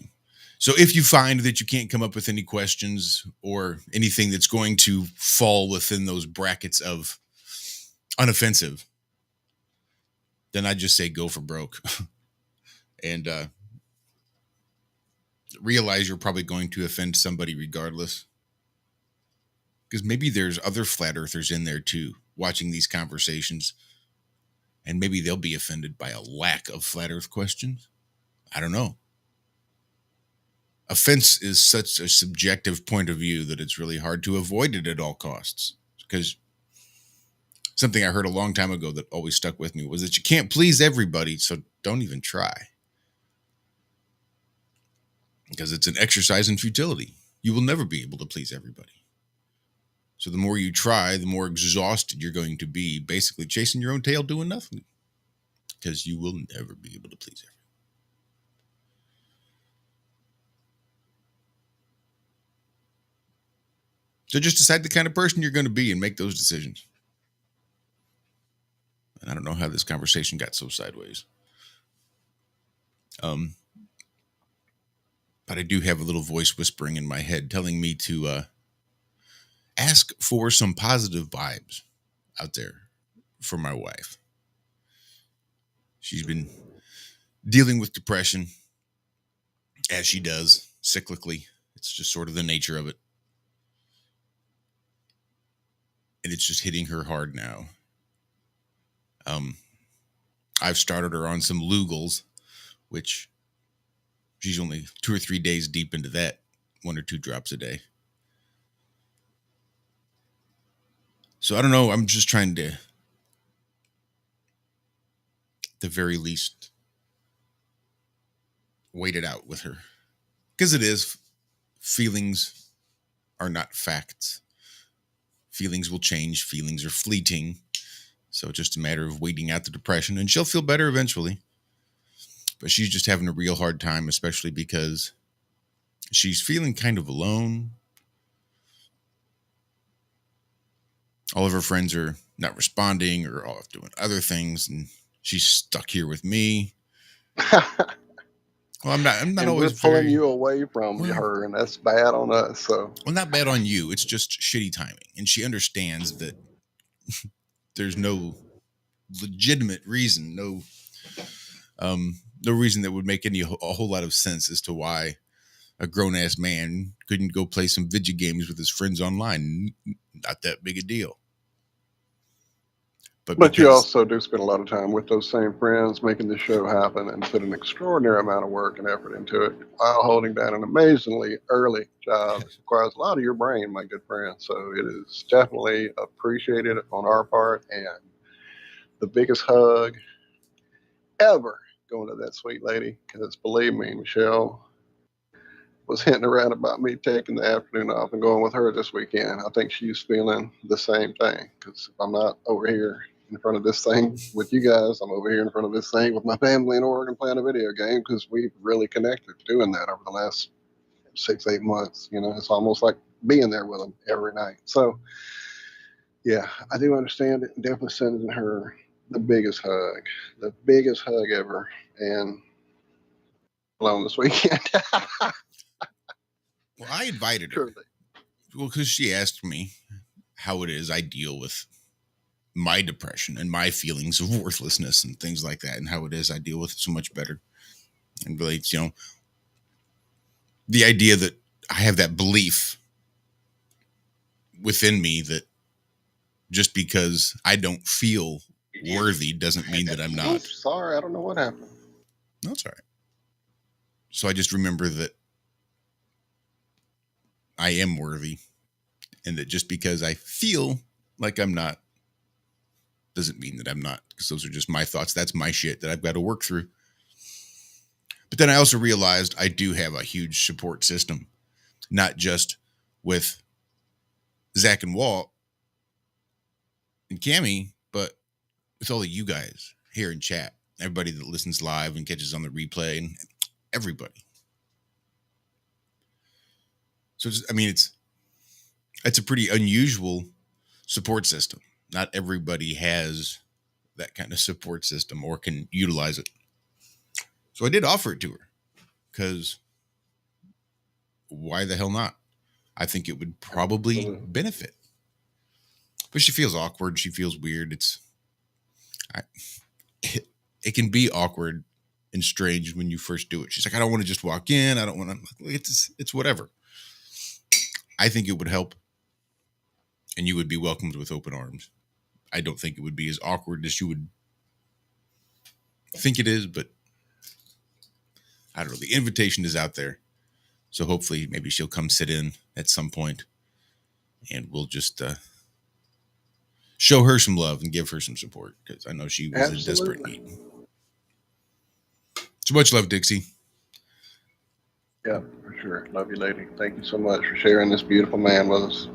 So if you find that you can't come up with any questions or anything that's going to fall within those brackets of unoffensive, then I just say go for broke. And realize you're probably going to offend somebody regardless. Because maybe there's other flat earthers in there too, watching these conversations. And maybe they'll be offended by a lack of flat earth questions. I don't know. Offense is such a subjective point of view that it's really hard to avoid it at all costs. Because something I heard a long time ago that always stuck with me was that you can't please everybody, so don't even try. Because it's an exercise in futility. You will never be able to please everybody. So the more you try, the more exhausted you're going to be, basically chasing your own tail, doing nothing. Because you will never be able to please everyone. So just decide the kind of person you're going to be and make those decisions. And I don't know how this conversation got so sideways. But I do have a little voice whispering in my head telling me to ask for some positive vibes out there for my wife. She's been dealing with depression, as she does, cyclically. It's just sort of the nature of it. And it's just hitting her hard now. I've started her on some Lugals, which she's only 2 or 3 days deep into that, 1 or 2 drops a day. So I don't know. I'm just trying to, at the very least, wait it out with her. Because it is. Feelings are not facts. Feelings will change. Feelings are fleeting. So it's just a matter of waiting out the depression. And she'll feel better eventually. But she's just having a real hard time, especially because she's feeling kind of alone. All of her friends are not responding or off doing other things, and she's stuck here with me. Well, I'm not And always we're pulling very, you away from her, and that's bad on us. So, well, not bad on you. It's just shitty timing, and she understands that there's no legitimate reason, no reason that would make a whole lot of sense as to why a grown ass man couldn't go play some video games with his friends online. Not that big a deal. but you also do spend a lot of time with those same friends, making the show happen, and put an extraordinary amount of work and effort into it, while holding down an amazingly early job. It requires a lot of your brain, my good friend. So it is definitely appreciated on our part, and the biggest hug ever going to that sweet lady. Because believe me, Michelle was hinting around about me taking the afternoon off and going with her this weekend. I think she's feeling the same thing. Because if I'm not over here in front of this thing with you guys, I'm over here in front of this thing with my family in Oregon playing a video game, because we've really connected doing that over the last 6-8 months. You know, it's almost like being there with them every night. So, yeah, I do understand it. Definitely sending her the biggest hug ever, and alone this weekend. Well, I invited her. Well, because she asked me how it is I deal with my depression and my feelings of worthlessness and things like that, and how it is I deal with it so much better. And really, you know, the idea that I have that belief within me that just because I don't feel worthy doesn't mean that I'm not. Oops, sorry, I don't know what happened. No, it's all right. So I just remember that I am worthy, and that just because I feel like I'm not doesn't mean that I'm not, because those are just my thoughts. That's my shit that I've got to work through. But then I also realized I do have a huge support system, not just with Zach and Walt and Cammy, but with all of you guys here in chat, everybody that listens live and catches on the replay, and everybody. So, it's a pretty unusual support system. Not everybody has that kind of support system or can utilize it. So I did offer it to her because why the hell not? I think it would probably benefit. But she feels awkward. She feels weird. It can be awkward and strange when you first do it. She's like, I don't want to just walk in. I don't want to. It's whatever. I think it would help, and you would be welcomed with open arms. I don't think it would be as awkward as you would think it is, but I don't know. The invitation is out there, so hopefully, maybe she'll come sit in at some point, and we'll just show her some love and give her some support because I know she was in desperate need. So much love, Dixie. Yeah, for sure. Love you, lady. Thank you so much for sharing this beautiful man with us.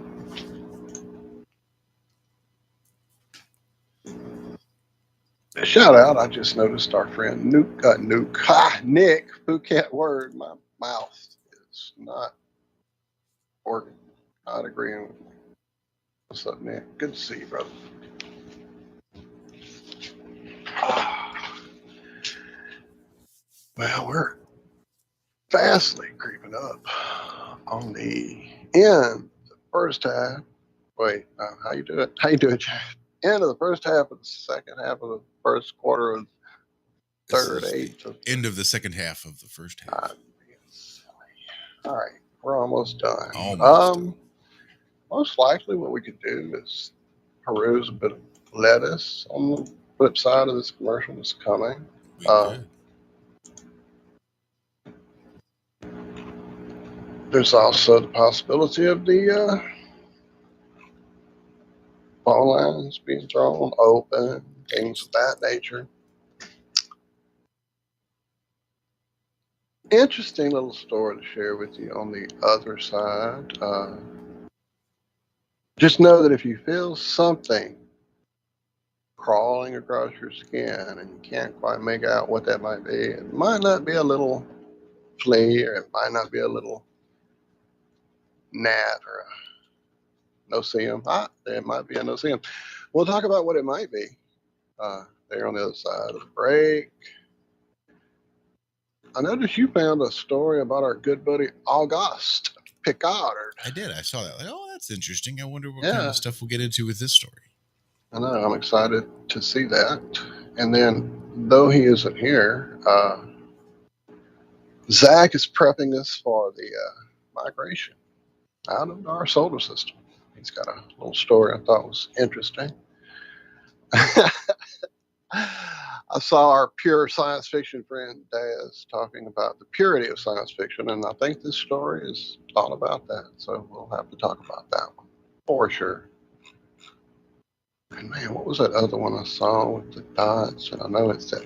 A shout out, I just noticed our friend Nick Phuket word. My mouth is not working, not agreeing with me. What's up, Nick? Good to see you, brother. Well, we're fastly creeping up on the end, the first half. Wait, how you doing? How you doing, Jack? End of the first half of the second half of the first quarter of third, eighth. End of the second half of the first half. All right, we're almost done. Almost done. Most likely, what we could do is peruse a bit of lettuce on the flip side of this commercial that's coming. We could. There's also the possibility of the phone lines being thrown open, things of that nature. Interesting little story to share with you on the other side. Just know that if you feel something crawling across your skin and you can't quite make out what that might be, it might not be a little flea, or it might not be a little gnat or a no-see-um. It might be a no-see-um. We'll talk about what it might be there on the other side of the break. I noticed you found a story about our good buddy Auguste Picard. I did. I saw that. Like, oh, that's interesting. I wonder what kind of stuff we'll get into with this story. I know. I'm excited to see that. And then, though he isn't here, Zach is prepping us for the migration out of our solar system. He's got a little story I thought was interesting. I saw our pure science fiction friend Daz talking about the purity of science fiction, and I think this story is all about that. So we'll have to talk about that one for sure. And man, what was that other one I saw with the dots? And I know it's that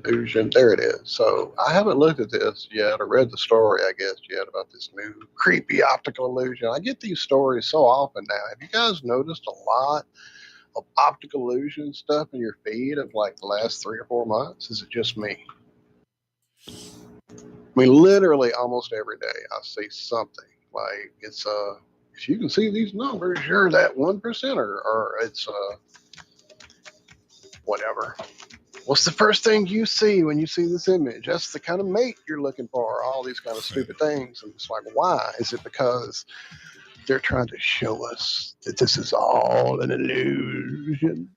illusion. There it is. So I haven't looked at this yet or read the story, I guess, yet about this new creepy optical illusion. I get these stories so often now. Have you guys noticed a lot of optical illusion stuff in your feed of like the last 3 or 4 months? Is it just me? I mean, literally almost every day I see something like it's if you can see these numbers, you're that 1%er, or it's whatever. What's the first thing you see when you see this image? That's the kind of mate you're looking for. All these kind of stupid things, and it's like, why? Is it because they're trying to show us that this is all an illusion?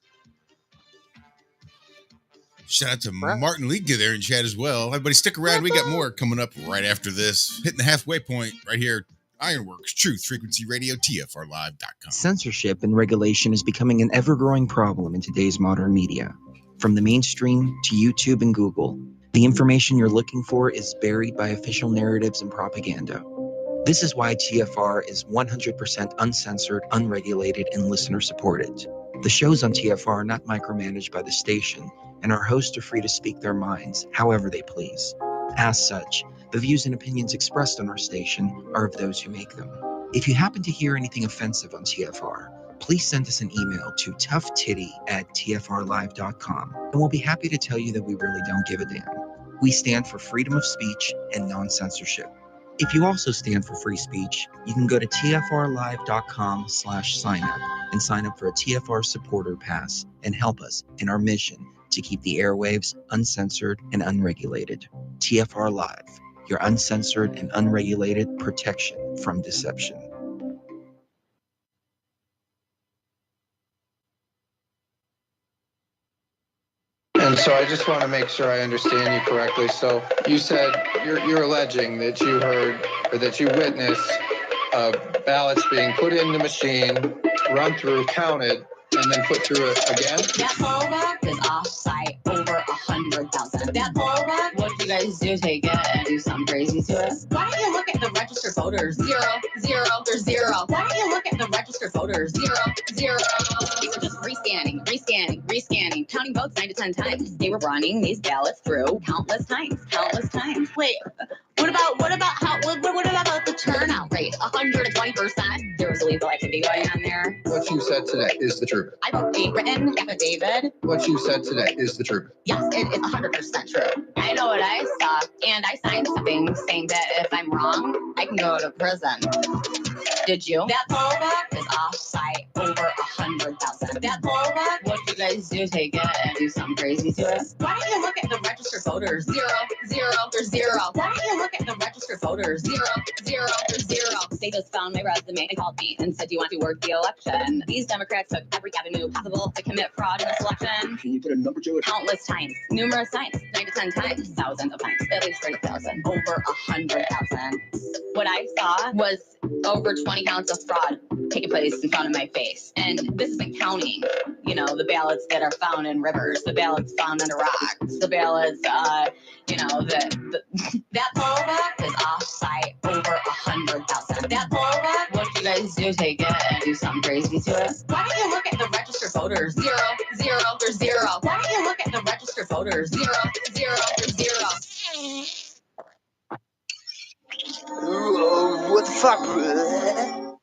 Shout out to Martin Liga there in chat as well. Everybody stick around. We got more coming up right after this. Hitting the halfway point right here. Ironworx, Truth Frequency Radio, TFRlive.com. Censorship and regulation is becoming an ever-growing problem in today's modern media. From the mainstream to YouTube and Google, the information you're looking for is buried by official narratives and propaganda. This is why TFR is 100% uncensored, unregulated, and listener-supported. The shows on TFR are not micromanaged by the station, and our hosts are free to speak their minds however they please. As such, the views and opinions expressed on our station are of those who make them. If you happen to hear anything offensive on TFR, please send us an email to toughtitty@tfrlive.com, and we'll be happy to tell you that we really don't give a damn. We stand for freedom of speech and non-censorship. If you also stand for free speech, you can go to tfrlive.com/signup and sign up for a TFR supporter pass and help us in our mission to keep the airwaves uncensored and unregulated. TFR Live, your uncensored and unregulated protection from deception. And so I just want to make sure I understand you correctly. So you said you're alleging that you heard or that you witnessed ballots being put in the machine, run through, counted, and then put through it again? That poll box is off-site over 100,000. That poll box, what you guys do, take it and do something crazy to it? Why don't you look at the registered voters? Zero, there's zero. Why don't you look at the registered voters? Zero. They were just rescanning, counting votes 9 to 10 times. They were running these ballots through countless times. Wait, what about the turnout rate? 120%. There was illegal activity going on there. What you said today is the truth. I wrote a written affidavit. What you said today is the truth. Yes, it is 100% true. I know what I saw, and I signed something saying that if I'm wrong, I can go to prison. Did you? That poll box is off-site over 100,000. That poll box, what you guys do, take it and do something crazy to it? Why don't you look at the registered voters? Zero, there's zero. Why don't you look at the registered voters? Zero, there's zero. They just found my resume and called me and said, do you want to work the election? These Democrats took every avenue possible to commit fraud in this election. Can you put a number to it? Countless times, numerous times, 9 to 10 times, thousands of times, at least 30,000, over 100,000. What I saw was over 20 counts of fraud taking place in front of my face. And this isn't counting, the ballots that are found in rivers, the ballots found under rocks, the ballots, that poll box is off-site over 100,000. That poll box, what you guys do, take it and do something crazy to it? Why don't you look at the registered voters? Zero, there's zero. Why don't you look at the registered voters? Zero, there's zero. What the fuck, bro?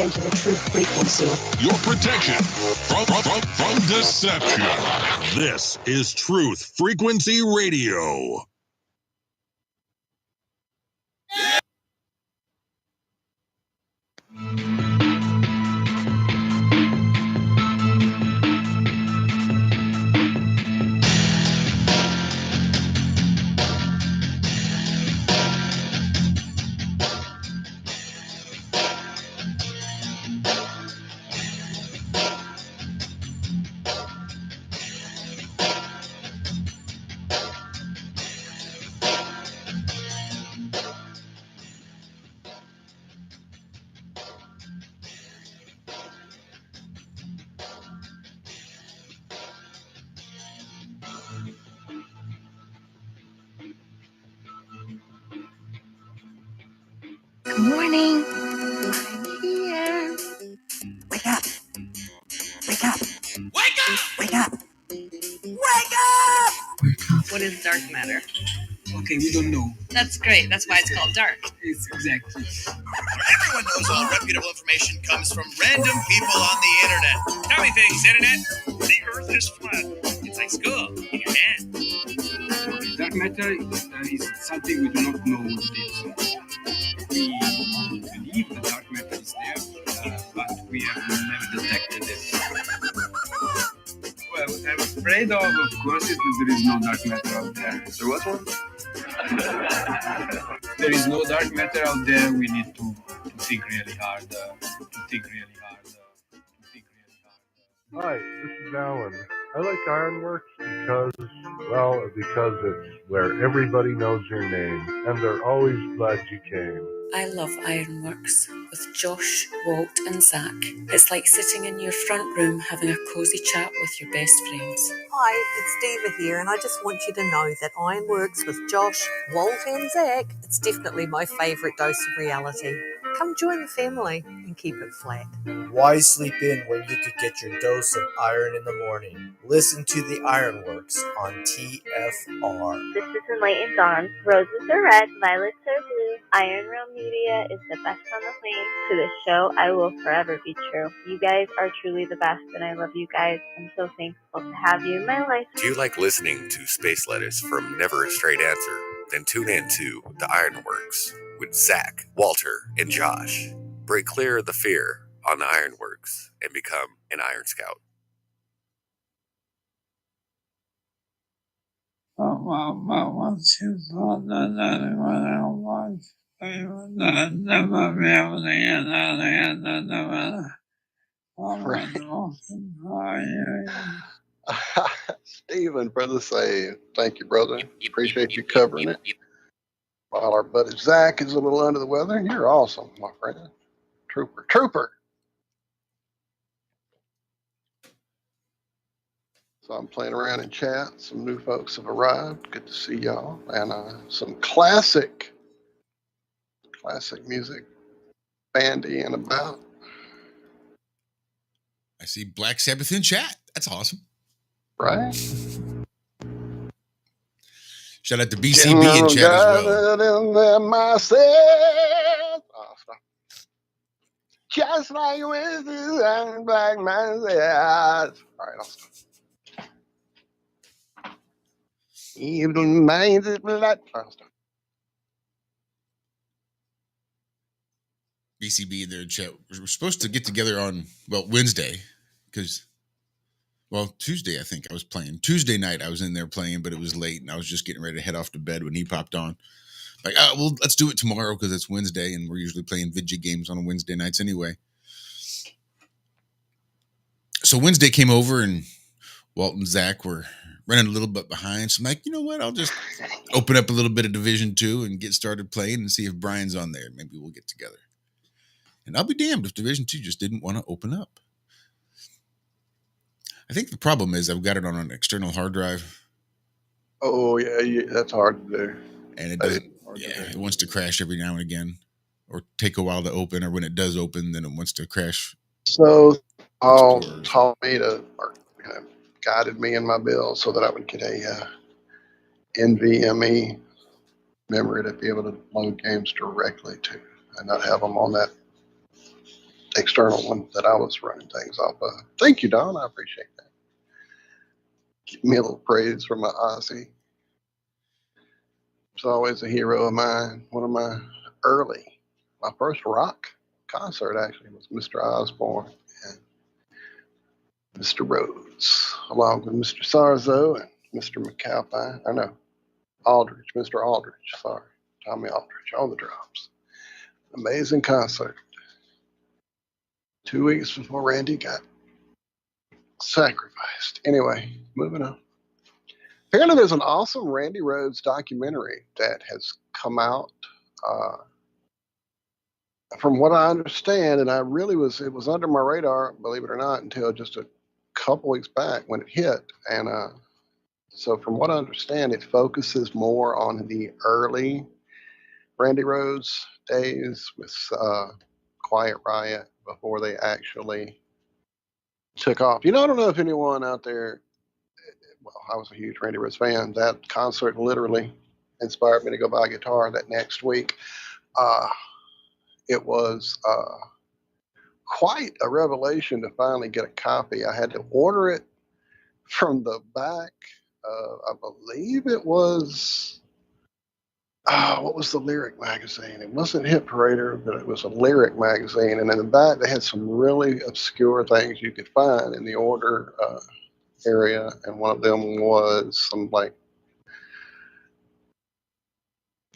Into the truth frequency. Your protection from deception. This is Truth Frequency Radio. Good morning. I'm here. Wake up. Wake up. Wake up! Wake up. Wake up! What is dark matter? Okay, we don't know. That's great. That's why it's called dark. It's exactly. Everyone knows all reputable information comes from random people on the internet. Tell me things, internet. The earth is flat. It's like school in your hand. Okay, dark matter is something we do not know what it is. We believe the dark matter is there, but we have never detected it. Well, what I'm afraid of course, is that there is no dark matter out there. There was one? There is no dark matter out there. We need to think really hard. Hi, this is Alan. I like Ironworx because it's where everybody knows your name, and they're always glad you came. I love Ironworx with Josh, Walt and Zach. It's like sitting in your front room having a cosy chat with your best friends. Hi, it's Diva here, and I just want you to know that Ironworx with Josh, Walt and Zach, it's definitely my favourite dose of reality. Come join the family and keep it flat. Why sleep in when you could get your dose of iron in the morning? Listen to the Ironworx on TFR. This is Enlightened Dawn. Roses are red, violets are blue. Iron Realm Media is the best on the planet. To the show, I will forever be true. You guys are truly the best, and I love you guys. I'm so thankful to have you in my life. Do you like listening to space letters from Never a Straight Answer? Then tune in to the Ironworx with Zach, Walter, and Josh. Break clear of the fear on the Ironworx and become an Iron Scout. Stephen for the save. Thank you, brother. Appreciate you covering it. While our buddy Zach is a little under the weather, you're awesome, my friend. Trooper. So I'm playing around in chat. Some new folks have arrived. Good to see y'all. And some classic music bandy and about. I see Black Sabbath in chat. That's awesome. Right? Shout out to BCB in chat as well. Myself. Just like with you, I'm like myself. All right, I'll stop. Even minds is black. I'll stop. BCB in there in chat. We're supposed to get together on, Wednesday, because, Tuesday, I think I was playing. Tuesday night, I was in there playing, but it was late, and I was just getting ready to head off to bed when he popped on. Like, let's do it tomorrow because it's Wednesday, and we're usually playing video games on Wednesday nights anyway. So Wednesday came over, and Walt and Zach were running a little bit behind. So I'm like, you know what? I'll just open up a little bit of Division 2 and get started playing and see if Brian's on there. Maybe we'll get together. And I'll be damned if Division 2 just didn't want to open up. I think the problem is I've got it on an external hard drive. Oh, yeah, that's hard to do. And it doesn't, it wants to crash every now and again or take a while to open. Or when it does open, then it wants to crash. So Paul taught me guided me in my build so that I would get a NVMe memory to be able to load games directly to and not have them on that external one that I was running things off of. Thank you, Don. I appreciate that. Give me a little praise from my Ozzy. He's always a hero of mine. One of my first rock concert actually was Mr. Osborne and Mr. Rhodes, along with Mr. Sarzo and Mr. McAlpine. I know, Mr. Aldridge, sorry. Tommy Aldridge on the drums. Amazing concert. 2 weeks before Randy got sacrificed. Anyway, moving on. Apparently there's an awesome Randy Rhodes documentary that has come out. From what I understand, and it was under my radar, believe it or not, until just a couple weeks back when it hit. And so from what I understand, it focuses more on the early Randy Rhodes days with Quiet Riot before they actually took off. I don't know if anyone out there, I was a huge Randy Rhodes fan. That concert literally inspired me to go buy a guitar that next week. It was quite a revelation to finally get a copy. I had to order it from the back. I believe it was, what was the Lyric magazine? It wasn't Hit Parader, but it was a Lyric magazine. And in the back, they had some really obscure things you could find in the order area. And one of them was some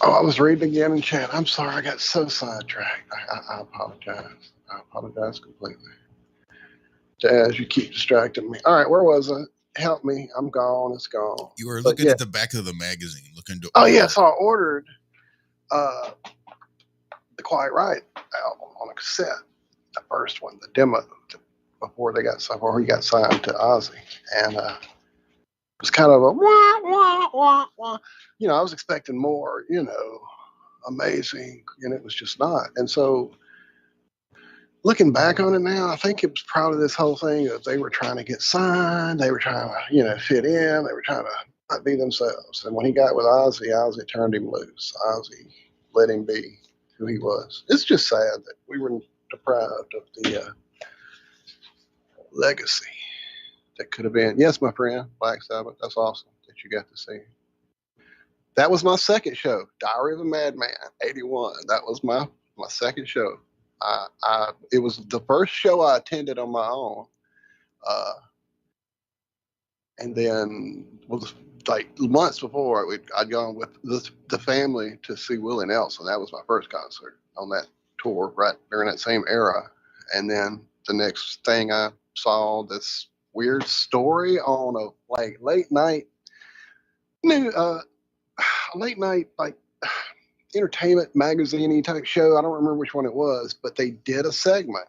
I was reading again in chat. I'm sorry, I got so sidetracked. I apologize. I apologize completely. Jazz, you keep distracting me. All right, where was I? Help me. I'm gone. It's gone. You were looking at the back of the magazine, looking to. Oh, yeah. So I ordered the Quiet Riot album on a cassette, the first one, the demo, before he got signed to Ozzy. And it was kind of a wah, wah, wah, wah. I was expecting more, amazing, and it was just not. And so looking back on it now, I think it was probably this whole thing that they were trying to get signed. They were trying to, fit in. They were trying to not be themselves. And when he got with Ozzy, Ozzy turned him loose. Ozzy let him be who he was. It's just sad that we were deprived of the legacy that could have been. Yes, my friend, Black Sabbath. That's awesome that you got to see. That was my second show, Diary of a Madman, 81. That was my second show. It was the first show I attended on my own. And then the like months before, I'd gone with the family to see Willie Nelson. That was my first concert on that tour, right during that same era. And then the next thing I saw this weird story on a like late night like entertainment magazine type show. I don't remember which one it was, but they did a segment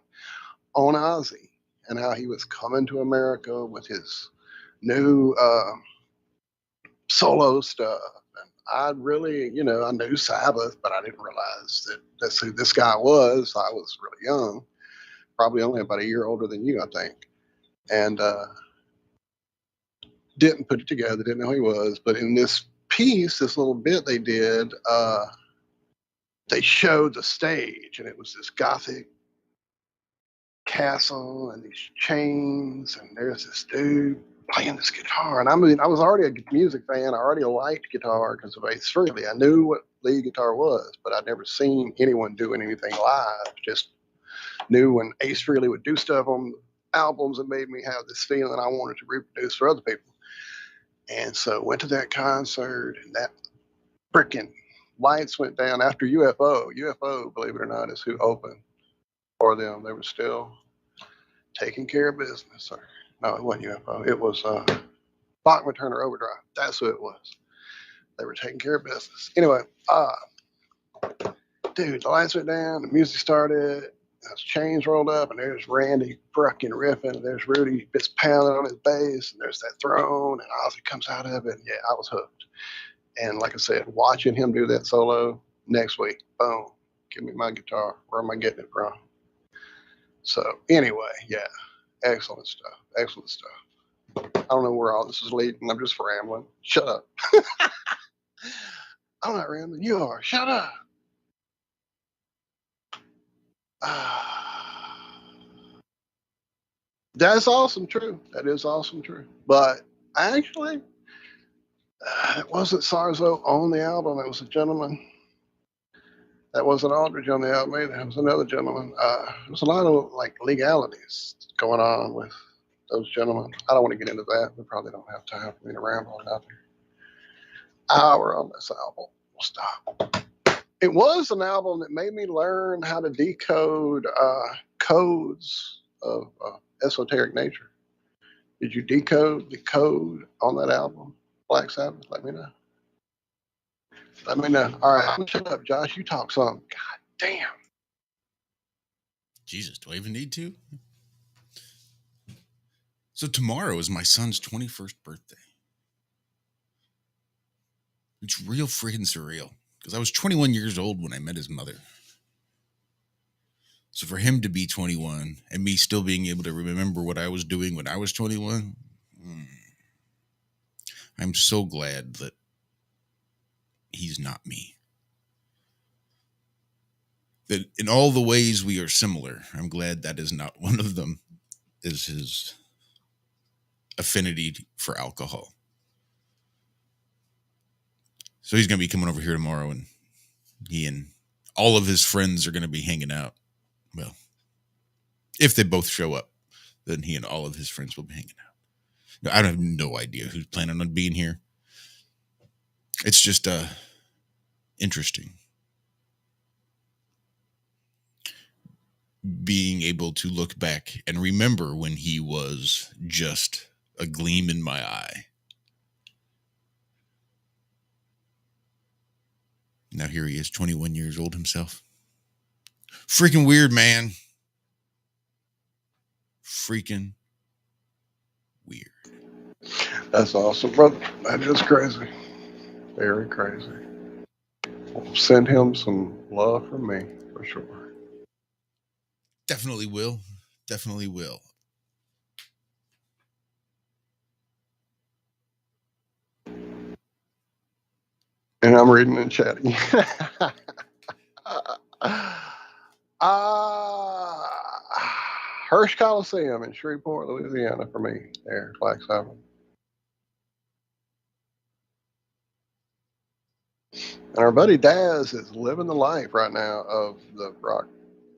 on Ozzy and how he was coming to America with his new solo stuff. And I really, I knew Sabbath, but I didn't realize that that's who this guy was. I was really young, probably only about a year older than you, I think. And didn't put it together, didn't know who he was. But in this piece, this little bit they did, they showed the stage, and it was this gothic castle and these chains, and there's this dude playing this guitar. And I mean, I was already a music fan. I already liked guitar because of Ace Frehley. I knew what lead guitar was, but I'd never seen anyone doing anything live. Just knew when Ace Frehley would do stuff on albums, it made me have this feeling I wanted to reproduce for other people. And so went to that concert, and that freaking lights went down after UFO. UFO, believe it or not, is who opened for them. They were still taking care of business. Or no, it wasn't UFO. It was Bachman Turner Overdrive. That's who it was. They were taking care of business. Anyway, dude, the lights went down, the music started, his chains rolled up, and there's Randy fucking riffing, and there's Rudy just pounding on his bass, and there's that throne, and Ozzy comes out of it, and yeah, I was hooked. And like I said, watching him do that solo next week, boom, give me my guitar. Where am I getting it from? So anyway, yeah, excellent stuff. Excellent stuff. I don't know where all this is leading. I'm just rambling. Shut up. I'm not rambling. You are. Shut up. That's awesome. True. That is awesome. True. But actually, it wasn't Sarzo on the album. It was a gentleman. That wasn't Aldridge on the album either. It was another gentleman. There was a lot of like legalities going on with those gentlemen. I don't want to get into that. We probably don't have time for me to ramble out there. Hour on this album. We'll stop. It was an album that made me learn how to decode codes of esoteric nature. Did you decode the code on that album, Black Sabbath? Let me know. Let me know. All right, I'm gonna shut up, Josh. You talk some. God damn. Jesus, do I even need to? So tomorrow is my son's 21st birthday. It's real freaking surreal because I was 21 years old when I met his mother. So for him to be 21 and me still being able to remember what I was doing when I was 21, I'm so glad that he's not me. That in all the ways we are similar, I'm glad that is not one of them, is his affinity for alcohol. So he's going to be coming over here tomorrow, and he and all of his friends are going to be hanging out. Well, if they both show up, then he and all of his friends will be hanging out. I have no idea who's planning on being here. It's just interesting being able to look back and remember when he was just a gleam in my eye. Now here he is, 21 years old himself. Freaking weird, man. Freaking weird. That's awesome, brother. That is crazy. Very crazy. We'll send him some love from me, for sure. Definitely will. Definitely will. And I'm reading and chatting. Hirsch Coliseum in Shreveport, Louisiana for me. There, Black Sabbath. And our buddy Daz is living the life right now of the rock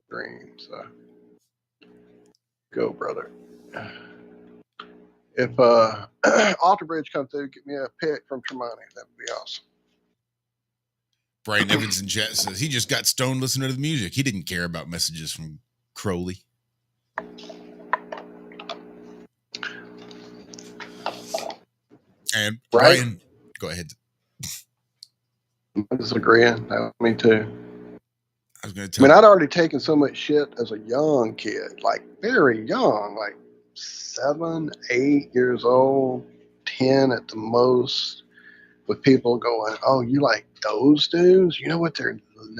dream. So go, brother. If Alter Bridge comes through, get me a pick from Tremonti. That would be awesome. Brian Evans in chat says he just got stoned listening to the music. He didn't care about messages from Crowley. And Right? Brian, go ahead. I'm disagreeing. Me too. I was going to I mean, tell I'd already taken so much shit as a young kid, like very young, like 7, 8 years old, 10 at the most, with people going, "Oh, you like those dudes? You know what the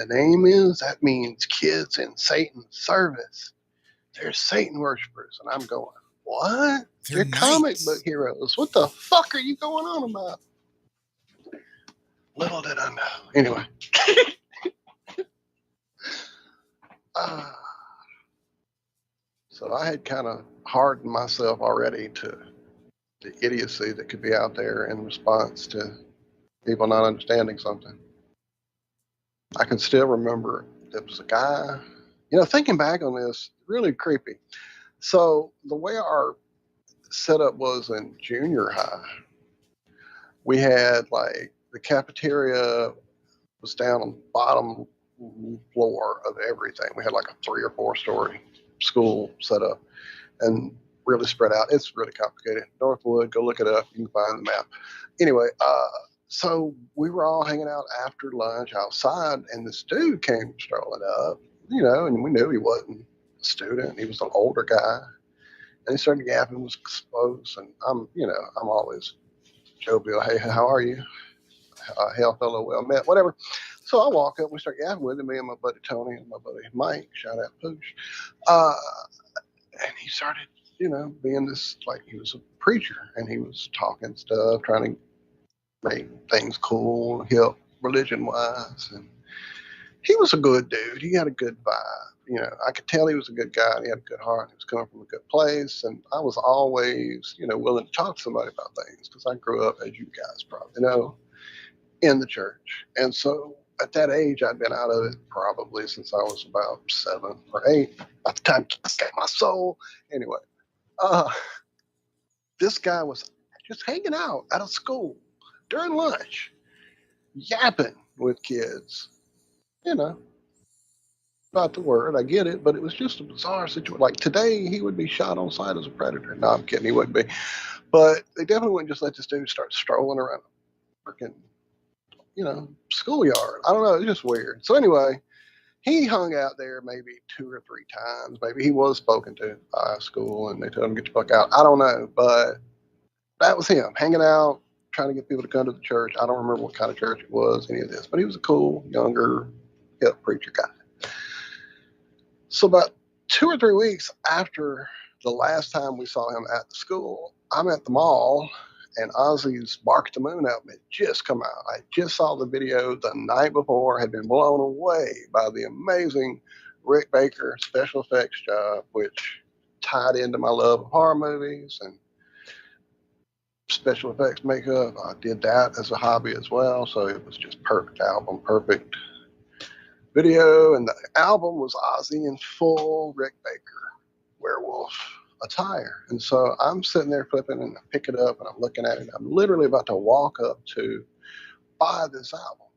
name is? That means kids in Satan's service. They're Satan worshipers." And I'm going, "What? They're comic book heroes. What the fuck are you going on about?" Little did I know. Anyway. So I had kind of hardened myself already to the idiocy that could be out there in response to people not understanding something. I can still remember there was a guy, thinking back on this, really creepy. So the way our setup was in junior high, we had like the cafeteria was down on the bottom floor of everything. We had like a 3 or 4 story school set up and really spread out. It's really complicated. Northwood, go look it up. You can find the map. Anyway, so we were all hanging out after lunch outside, and this dude came strolling up, and we knew he wasn't a student. He was an older guy. And he started yapping with folks, and I'm always jovial. "Hey, how are you? Hail fellow, well met," whatever. So I walk up, we start yapping with him, me and my buddy Tony and my buddy Mike, shout out Pooch. And he started, being this, like, he was a preacher, and he was talking stuff, trying to make things cool, hip, religion-wise. And he was a good dude. He had a good vibe. I could tell he was a good guy, and he had a good heart. He was coming from a good place, and I was always, willing to talk to somebody about things, because I grew up, as you guys probably know, in the church. And so at that age, I'd been out of it probably since I was about 7 or 8. By the time I got my soul. Anyway, this guy was just hanging out at a school during lunch, yapping with kids, about the word. I get it, but it was just a bizarre situation. Like today, he would be shot on sight as a predator. No, I'm kidding. He wouldn't be. But they definitely wouldn't just let this dude start strolling around a freaking, schoolyard. I don't know. It's just weird. So anyway, he hung out there maybe 2 or 3 times. Maybe he was spoken to by school and they told him, "Get the fuck out." I don't know. But that was him hanging out, trying to get people to come to the church. I don't remember what kind of church it was, any of this. But he was a cool, younger, hip preacher guy. So about 2 or 3 weeks after the last time we saw him at the school, I'm at the mall, and Ozzy's Bark the Moon album had just come out. I just saw the video the night before, had been blown away by the amazing Rick Baker special effects job, which tied into my love of horror movies and special effects makeup. I did that as a hobby as well, so it was just perfect album, perfect video. And the album was Ozzy in full Rick Baker werewolf attire. And so I'm sitting there flipping, and I pick it up and I'm looking at it. I'm literally about to walk up to buy this album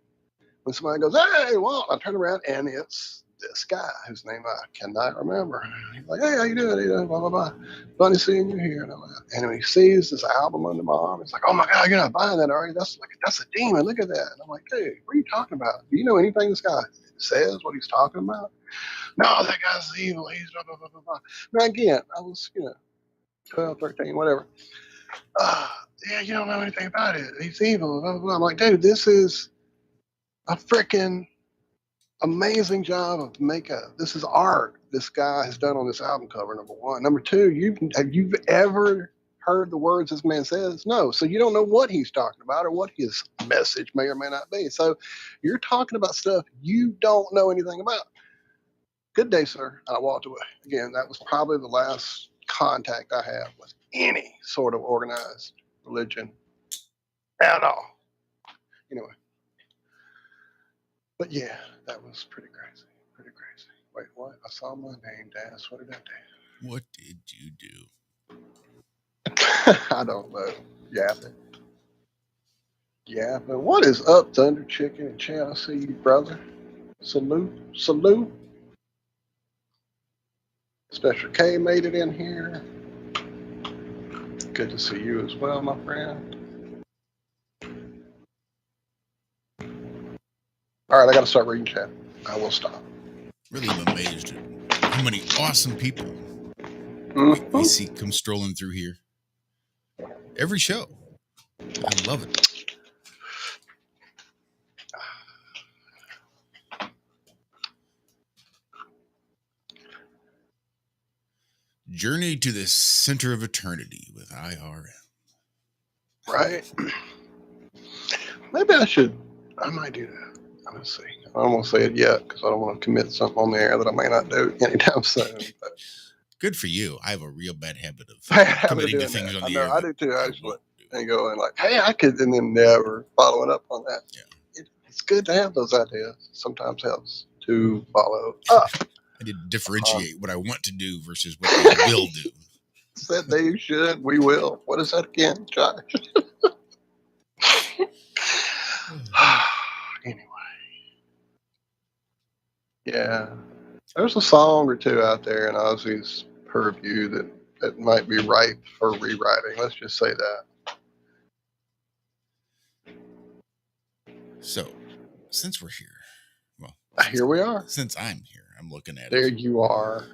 when somebody goes, "Hey, well," I turn around and it's this guy whose name I cannot remember. He's like, "Hey, how you doing? Blah, blah, blah. Funny seeing you here." And when he sees this album under my arm, he's like, "Oh my God, you're not buying that, are you? That's a demon. Look at that." And I'm like, "Dude, what are you talking about? Do you know anything this guy says, what he's talking about?" "No, that guy's evil. He's blah, blah, blah, blah, blah." Now, again, I was, 12, 13, whatever. "Yeah, you don't know anything about it. He's evil." Blah, blah, blah. I'm like, "Dude, this is a freaking amazing job of makeup. This is art this guy has done on this album cover, number one. Number two, have you ever heard the words this man says? No. So you don't know what he's talking about or what his message may or may not be. So you're talking about stuff you don't know anything about. Good day, sir." I walked away. Again, that was probably the last contact I have with any sort of organized religion at all. Anyway. But yeah, that was pretty crazy. Pretty crazy. Wait, what? I saw my name, Daz. What did I do? What did you do? I don't know. Yapping. Yapping. What is up, Thunder Chicken and Chan? I see you, brother. Salute. Salute. Special K made it in here. Good to see you as well, my friend. All right, I got to start reading chat. I will stop. Really am amazed at how many awesome people we see come strolling through here. Every show. I love it. Journey to the Center of Eternity with IRM. Right. Maybe I might do that. Let's see. I don't want to say it yet because I don't want to commit something on the air that I may not do anytime soon. But good for you. I have a real bad habit of committing to things that. on I the know, air. I do too. I just look and go in like, hey, I could, and then never following up on that. Yeah. It's good to have those ideas. Sometimes helps to follow up. I need to differentiate what I want to do versus what I will do. Said they should, we will. What is that again, Josh? Anyway. Yeah. There's a song or two out there in Ozzy's purview that might be ripe for rewriting. Let's just say that. So, since we're here, here we are. Since I'm here, I'm looking at there it. There you are.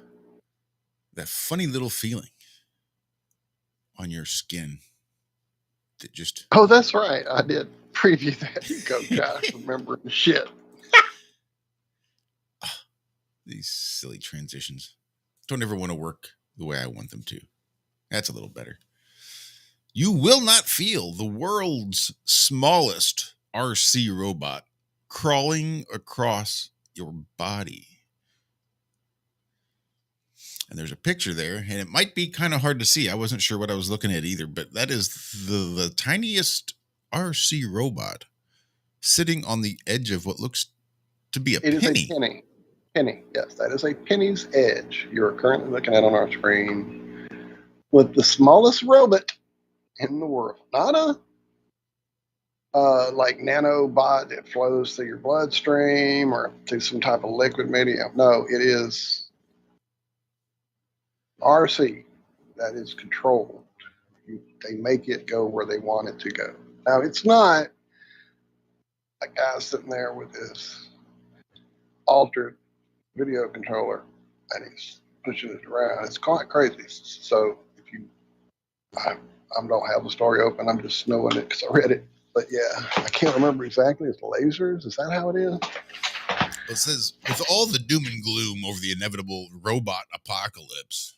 That funny little feeling on your skin that just... Oh, that's right. I did preview that. You go, Josh, remembering shit. These silly transitions. Don't ever want to work the way I want them to. That's a little better. You will not feel the world's smallest RC robot crawling across your body. And there's a picture there, and it might be kind of hard to see. I wasn't sure what I was looking at either, but that is the tiniest RC robot sitting on the edge of what looks to be a penny. It is a penny. Penny, yes, that is a penny's edge you're currently looking at on our screen with the smallest robot in the world. Not a like nanobot that flows through your bloodstream or through some type of liquid medium. No, it is RC that is controlled. They make it go where they want it to go. Now, it's not a guy sitting there with this altered video controller and he's pushing it around. It's quite crazy. So if you, I don't have the story open. I'm just knowing it because I read it. But yeah, I can't remember exactly. It's lasers. Is that how it is? It says, with all the doom and gloom over the inevitable robot apocalypse,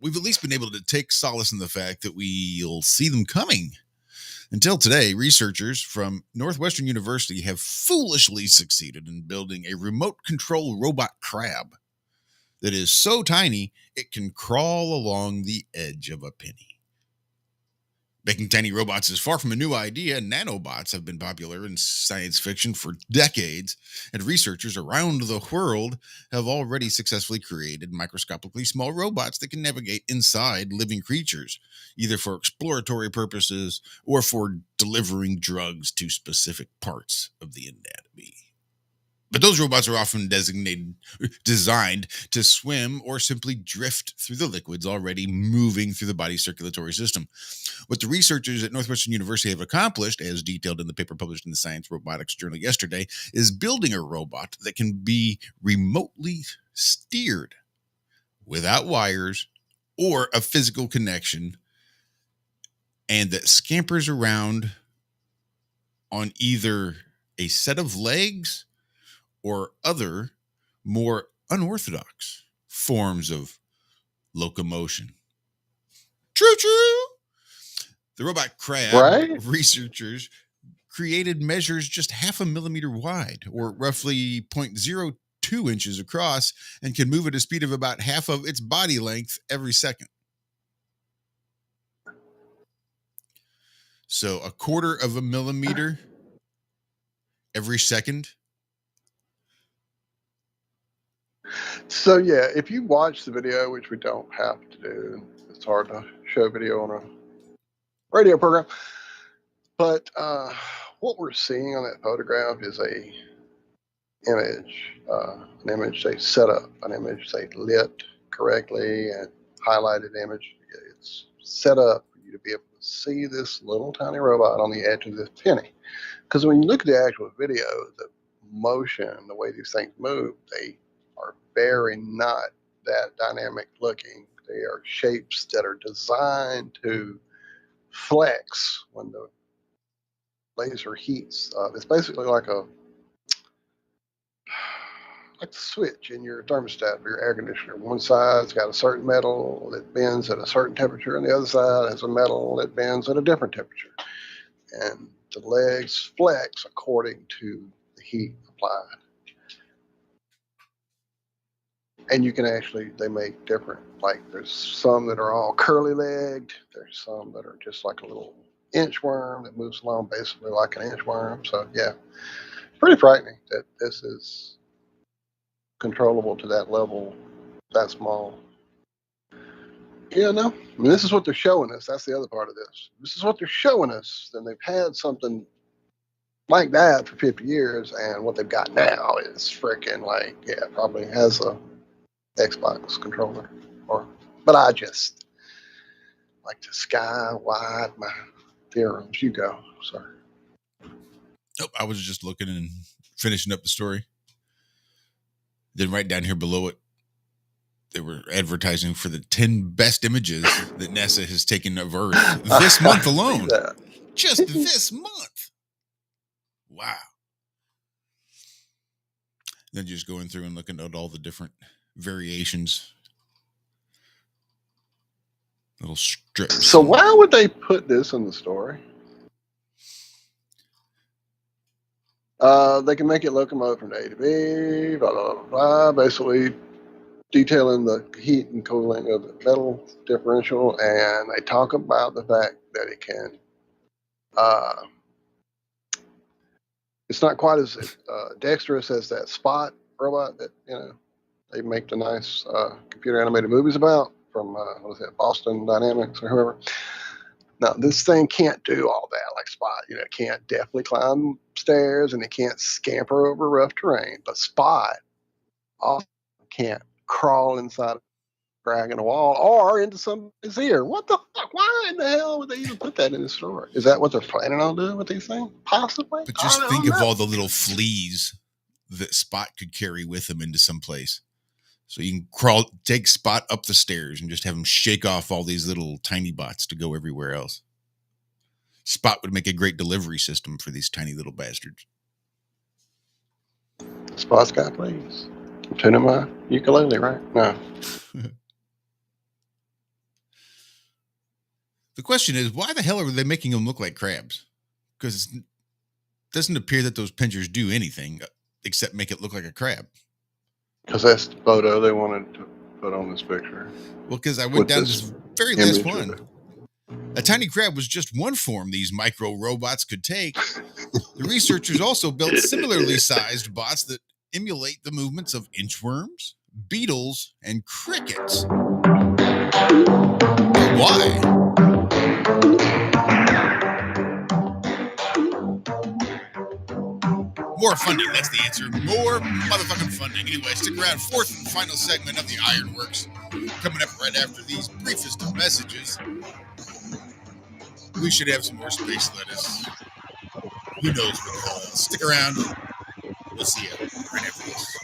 we've at least been able to take solace in the fact that we'll see them coming. Until today, researchers from Northwestern University have foolishly succeeded in building a remote control robot crab that is so tiny it can crawl along the edge of a penny. Making tiny robots is far from a new idea. Nanobots have been popular in science fiction for decades, and researchers around the world have already successfully created microscopically small robots that can navigate inside living creatures, either for exploratory purposes or for delivering drugs to specific parts of the anatomy. But those robots are often designed to swim or simply drift through the liquids already moving through the body's circulatory system. What the researchers at Northwestern University have accomplished, as detailed in the paper published in the Science Robotics Journal yesterday, is building a robot that can be remotely steered without wires or a physical connection, and that scampers around on either a set of legs or other more unorthodox forms of locomotion. True. The robot crab researchers created measures just 0.5 millimeter wide, or roughly 0.02 inches across, and can move at a speed of about half of its body length every second. So 0.25 millimeter every second. So yeah, if you watch the video, which we don't have to do, it's hard to show video on a radio program. But what we're seeing on that photograph is an image they set up, an image they lit correctly and highlighted image. It's set up for you to be able to see this little tiny robot on the edge of this penny. Because when you look at the actual video, the motion, the way these things move, they are very not that dynamic looking. They are shapes that are designed to flex when the laser heats. It's basically like a switch in your thermostat for your air conditioner. One side's got a certain metal that bends at a certain temperature, and the other side has a metal that bends at a different temperature. And the legs flex according to the heat applied. And you can actually, they make different, like there's some that are all curly legged. There's some that are just like a little inchworm that moves along basically like an inchworm. So yeah, pretty frightening that this is controllable to that level, that small. Yeah, no. I mean, this is what they're showing us. That's the other part of this. This is what they're showing us. Then they've had something like that for 50 years, and what they've got now is freaking like, yeah, probably has a Xbox controller. But I just like to sky wide my theorems. You go, sir. Nope, I was just looking and finishing up the story. Then right down here below it, they were advertising for the 10 best images that NASA has taken of Earth this month alone. Just this month. Wow. Then just going through and looking at all the different variations. Little strips. So why would they put this in the story? They can make it locomote from A to B, blah, blah, blah, blah, basically detailing the heat and cooling of the metal differential, and they talk about the fact that it can, it's not quite as dexterous as that Spot robot that, you know, they make the nice computer animated movies about from, what is that, Boston Dynamics or whoever. Now, this thing can't do all that like Spot. You know, it can't definitely climb stairs and it can't scamper over rough terrain. But Spot also can't crawl inside a crack in a wall or into somebody's ear. What the fuck? Why in the hell would they even put that in the story? Is that what they're planning on doing with these things? Possibly. But just think of all the little fleas that Spot could carry with him into some place. So you can take Spot up the stairs and just have him shake off all these little tiny bots to go everywhere else. Spot would make a great delivery system for these tiny little bastards. Spot's got fleas. I'm tuning my ukulele, right? No. The question is, why the hell are they making them look like crabs? Because it doesn't appear that those pinchers do anything except make it look like a crab. Because that's the photo they wanted to put on this picture. Well, because I went down this very last one. A tiny crab was just one form these micro robots could take. The researchers also built similarly sized bots that emulate the movements of inchworms, beetles, and crickets. But why? More funding, that's the answer. More motherfucking funding. Anyway, stick around. Fourth and final segment of the Ironworx. Coming up right after these briefest of messages. We should have some more space lettuce. Who knows what the hell else. Stick around. We'll see you right after this.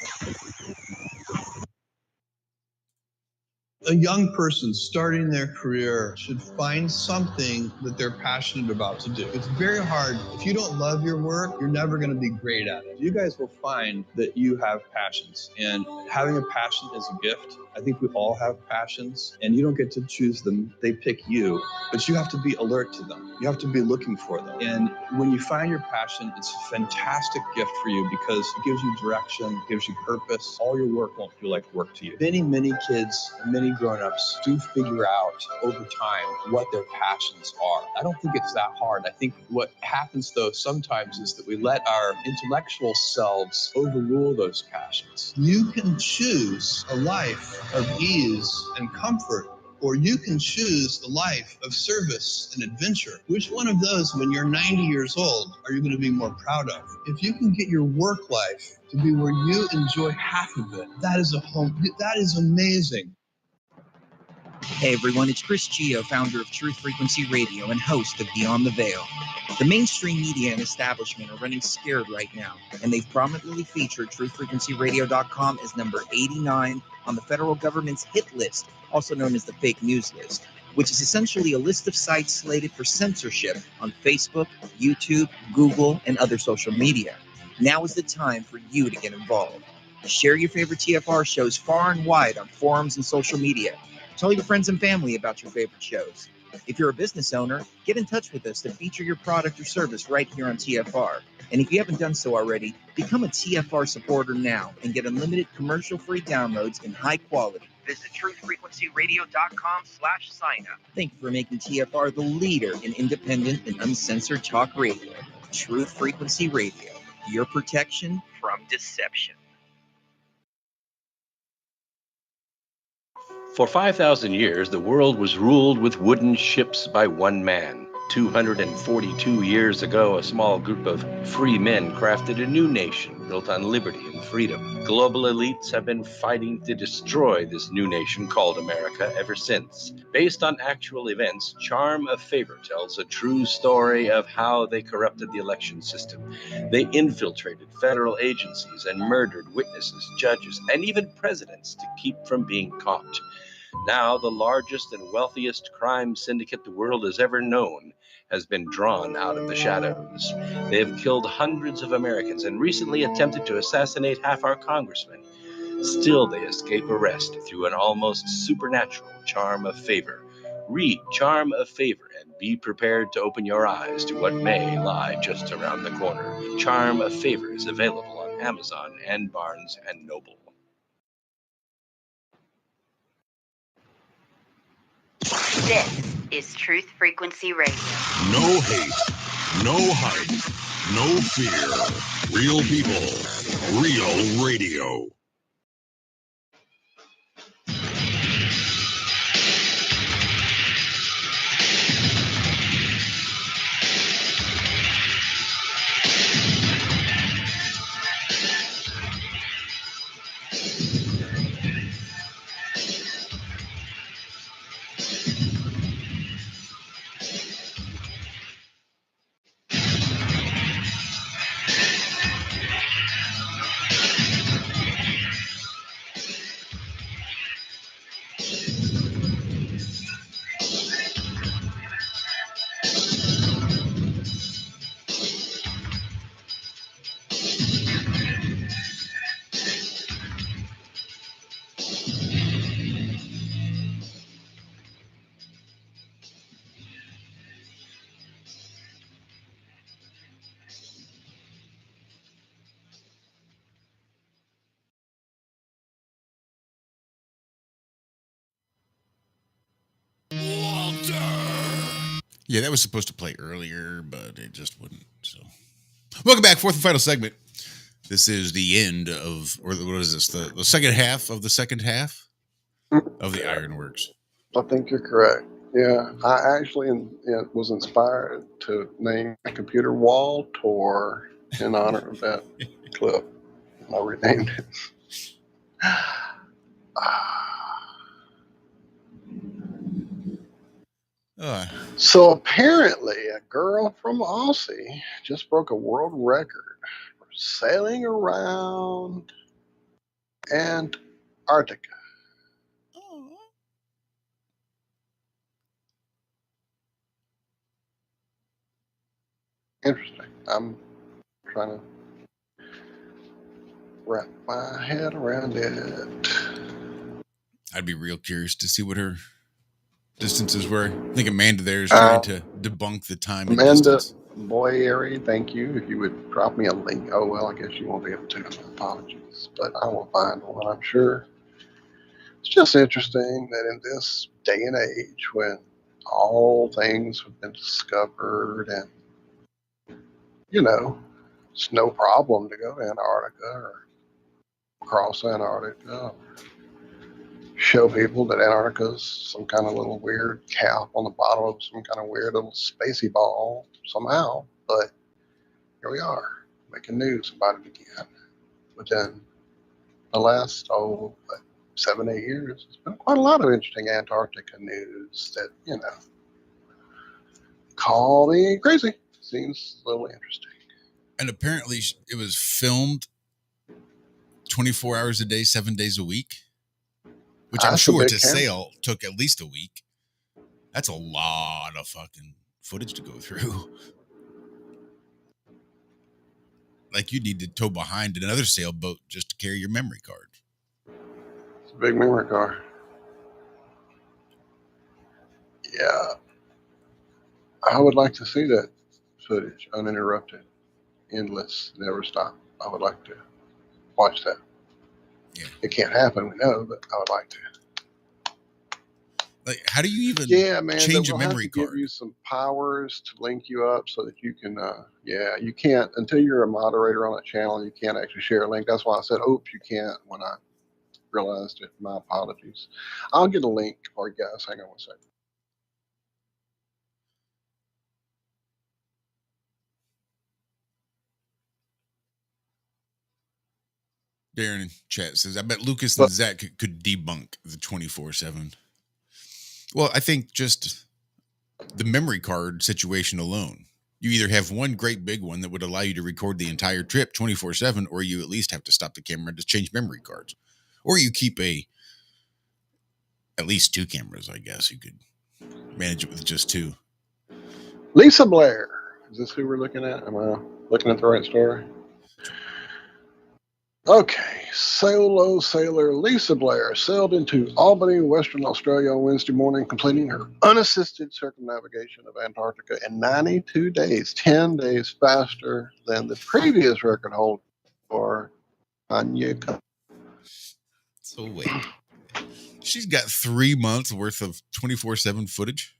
A young person starting their career should find something that they're passionate about to do. It's very hard. If you don't love your work, you're never going to be great at it. You guys will find that you have passions, and having a passion is a gift. I think we all have passions, and you don't get to choose them. They pick you, but you have to be alert to them. You have to be looking for them. And when you find your passion, it's a fantastic gift for you because it gives you direction, gives you purpose. All your work won't feel like work to you. Many kids, many grown-ups do figure out over time what their passions are. I don't think it's that hard. I think what happens though sometimes is that we let our intellectual selves overrule those passions. You can choose a life of ease and comfort or you can choose the life of service and adventure. Which one of those, when you're 90 years old, are you going to be more proud of? If you can get your work life to be where you enjoy half of it, that is amazing. Hey everyone, it's Chris Gio, founder of Truth Frequency Radio and host of Beyond the Veil. The mainstream media and establishment are running scared right now, and they've prominently featured TruthFrequencyRadio.com as number 89 on the federal government's hit list, also known as the fake news list, which is essentially a list of sites slated for censorship on Facebook, YouTube, Google, and other social media. Now is the time for you to get involved. Share your favorite TFR shows far and wide on forums and social media. Tell your friends and family about your favorite shows. If you're a business owner, get in touch with us to feature your product or service right here on TFR. And if you haven't done so already, become a TFR supporter now and get unlimited commercial-free downloads in high quality. Visit truthfrequencyradio.com/sign-up. Thank you for making TFR the leader in independent and uncensored talk radio. Truth Frequency Radio, your protection from deception. For 5,000 years, the world was ruled with wooden ships by one man. 242 years ago, a small group of free men crafted a new nation built on liberty and freedom. Global elites have been fighting to destroy this new nation called America ever since. Based on actual events, Charm of Favor tells a true story of how they corrupted the election system. They infiltrated federal agencies and murdered witnesses, judges, and even presidents to keep from being caught. Now, the largest and wealthiest crime syndicate the world has ever known has been drawn out of the shadows. They have killed hundreds of Americans and recently attempted to assassinate half our congressmen. Still, they escape arrest through an almost supernatural charm of favor. Read Charm of Favor and be prepared to open your eyes to what may lie just around the corner. Charm of Favor is available on Amazon and Barnes & Noble. This is Truth Frequency Radio. No hate, no hype, no fear. Real people, real radio. Yeah, that was supposed to play earlier, but it just wouldn't. So, welcome back. Fourth and final segment. This is the end of, or what is this? The second half of the second half of the Ironworx. I think you're correct. Yeah, I actually was inspired to name my computer Wall Tour in honor of that clip. I renamed it. So apparently, a girl from Aussie just broke a world record for sailing around Antarctica. Interesting. I'm trying to wrap my head around it. I'd be real curious to see what her distances were. I think Amanda there is trying to debunk the time and Amanda distance. Boyeri, thank you. If you would drop me a link. Oh, well, I guess you won't be able to. Apologies. But I will find one, I'm sure. It's just interesting that in this day and age when all things have been discovered and, it's no problem to go to Antarctica or across Antarctica, show people that Antarctica's some kind of little weird cap on the bottom of some kind of weird little spacey ball somehow. But here we are, making news about it again. Within the last, 7, 8 years, there's been quite a lot of interesting Antarctica news that, call me crazy. Seems a little interesting. And apparently it was filmed 24 hours a day, 7 days a week, which I'm That's a sure big to camera. sail took at least a week. That's a lot of fucking footage to go through. Like you need to tow behind another sailboat just to carry your memory card. It's a big memory card. Yeah. I would like to see that footage uninterrupted, endless, never stop. I would like to watch that. Yeah. It can't happen, we know, but I would like to. Like, how do you even We'll change a have memory to give card? you some powers to link you up so that you can, you can't, until you're a moderator on that channel, you can't actually share a link. That's why I said, oops, you can't when I realized it. My apologies. I'll get a link for you guys. Hang on one second. Darren in chat says, I bet Lucas and Zach could debunk the 24/7. Well, I think just the memory card situation alone. You either have one great big one that would allow you to record the entire trip 24/7, or you at least have to stop the camera and just change memory cards. Or you keep at least 2 cameras, I guess. You could manage it with just 2. Lisa Blair. Is this who we're looking at? Am I looking at the right story? Okay. Solo sailor Lisa Blair sailed into Albany, Western Australia on Wednesday morning, completing her unassisted circumnavigation of Antarctica in 92 days, 10 days faster than the previous record holder for Anya. So wait. She's got 3 months worth of 24/7 footage?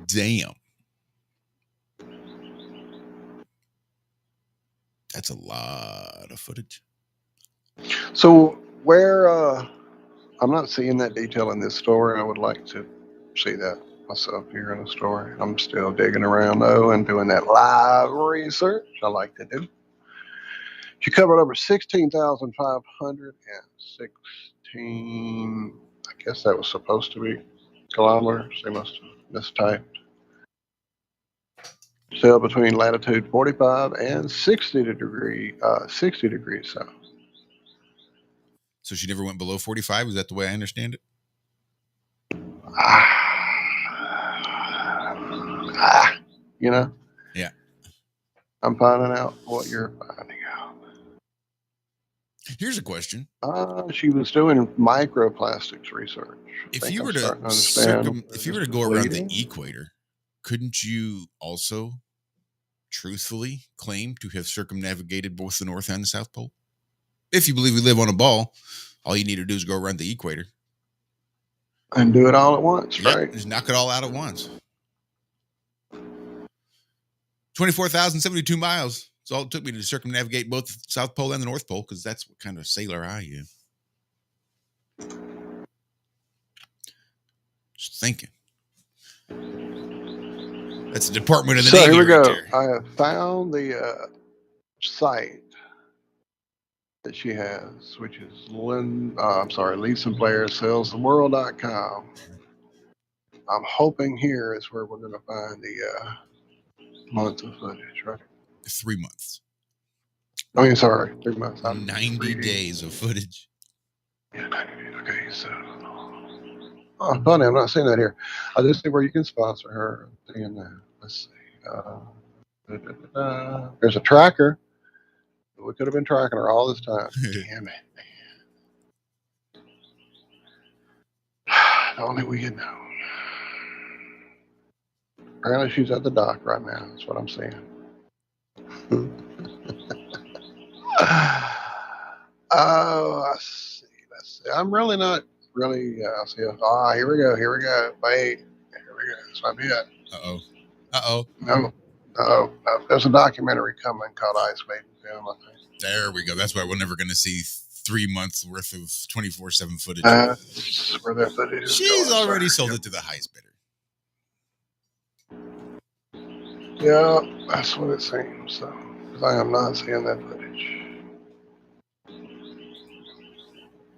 Damn. That's a lot of footage. So where I'm not seeing that detail in this story. I would like to see that myself here in the story. I'm still digging around though and doing that live research I like to do. She covered over 16,516, I guess that was supposed to be kilometers. They must have mistyped. Sailed between latitude 45 and 60 degrees south. So she never went below 45? Is that the way I understand it? Yeah. I'm finding out what you're finding out. Here's a question. She was doing microplastics research. If you were to go around the equator, couldn't you also truthfully claim to have circumnavigated both the North and the South Pole? If you believe we live on a ball, all you need to do is go around the equator. And do it all at once, right? Just knock it all out at once. 24,072 miles. That's all it took me to circumnavigate both the South Pole and the North Pole, because that's what kind of sailor I am. Just thinking. That's the Department of the Navy. So here we go. There. I have found the site that she has, which is Lisa Blair salestheworld.com. I'm hoping here is where we're going to find the month of footage, right? 3 months. I mean, sorry, 3 months. 90 days of footage. Yeah, 90 days. Okay, so. Oh, funny, I'm not seeing that here. I just see where you can sponsor her. Let's see. There's a tracker. We could have been tracking her all this time. Damn it. If only we had known. Apparently she's at the dock right now. That's what I'm seeing. Oh, I see. Let's see. I'm really not really. I see. Here we go. Wait. Here we go. This might be it. No. There's a documentary coming called Ice Maiden Film, I think. There we go. That's why we're never going to see 3 months worth of 24/7 footage. That's where that footage is She's going, already sir. sold Yep. it to the highest bidder. Yeah, that's what it seems. So, 'cause I am not seeing that footage.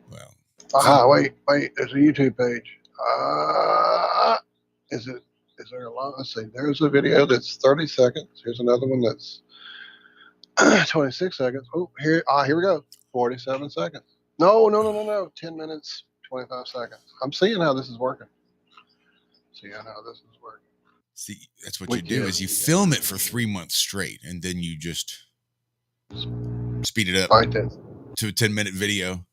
Well, aha! Wait. There's a YouTube page. Is there a lot? Let's see. There's a video that's 30 seconds. Here's another one that's 26 seconds. Oh, here we go. 47 seconds. No. 10 minutes, 25 seconds. I'm seeing how this is working. See, that's what you do is you film it for 3 months straight, and then you just speed it up to a 10-minute video.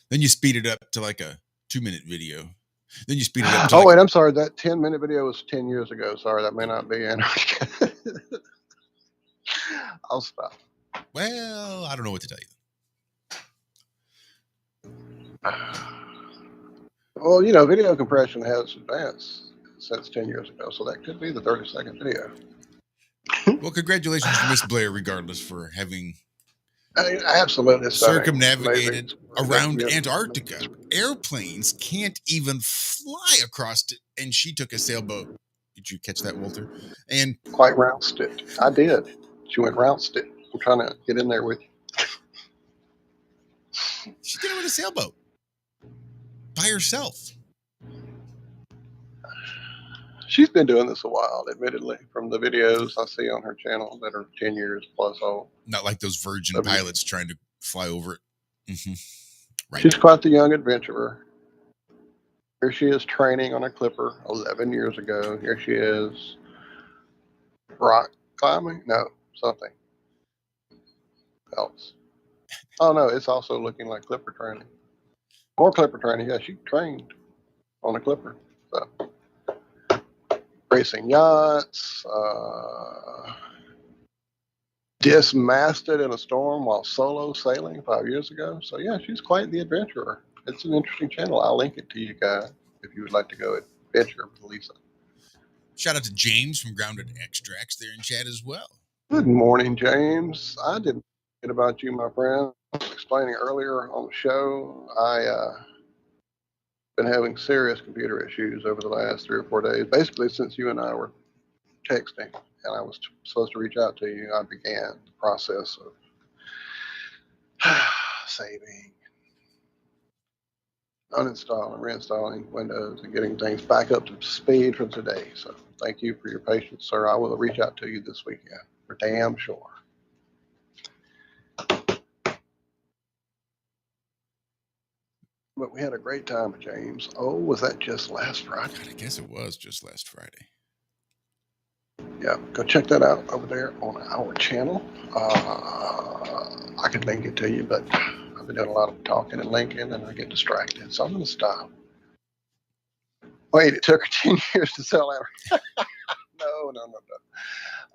Then you speed it up to like a 2-minute video. Then you speed it up to Oh, wait, I'm sorry. That 10-minute video was 10 years ago. Sorry, that may not be in. I'll stop. Well, I don't know what to tell you. Well, video compression has advanced since 10 years ago, so that could be the 30-second video. Well, congratulations to Miss Blair, regardless, for having absolutely circumnavigated around Antarctica. Airplanes can't even fly across it, and she took a sailboat. Did you catch that, Walter? And quite roused it. I did. She went roused it. I'm trying to get in there with you. She did it with a sailboat by herself. She's been doing this a while, admittedly, from the videos I see on her channel that are 10 years plus old. Not like those Virgin pilots trying to fly over it. Mm-hmm. Right. She's quite the young adventurer. Here she is training on a clipper 11 years ago. Here she is rock climbing. No, something else. Oh, no, it's also looking like clipper training. More clipper training. Yeah, she trained on a clipper. So, racing yachts, dismasted in a storm while solo sailing 5 years ago. So, yeah, she's quite the adventurer. It's an interesting channel. I'll link it to you guys if you would like to go adventure with Lisa. Shout out to James from Grounded Extracts there in chat as well. Good morning, James. I didn't forget about you, my friend. I was explaining earlier on the show, been having serious computer issues over the last 3 or 4 days, basically since you and I were texting, and I was supposed to reach out to you. I began the process of saving, uninstalling, reinstalling Windows, and getting things back up to speed for today. So thank you for your patience, sir. I will reach out to you this weekend for damn sure. But we had a great time, James. Oh, was that just last Friday? God, I guess it was just last Friday. Yeah, go check that out over there on our channel. I could link it to you, but I've been doing a lot of talking and linking, and I get distracted, so I'm going to stop. Wait, it took her 10 years to sell out. No.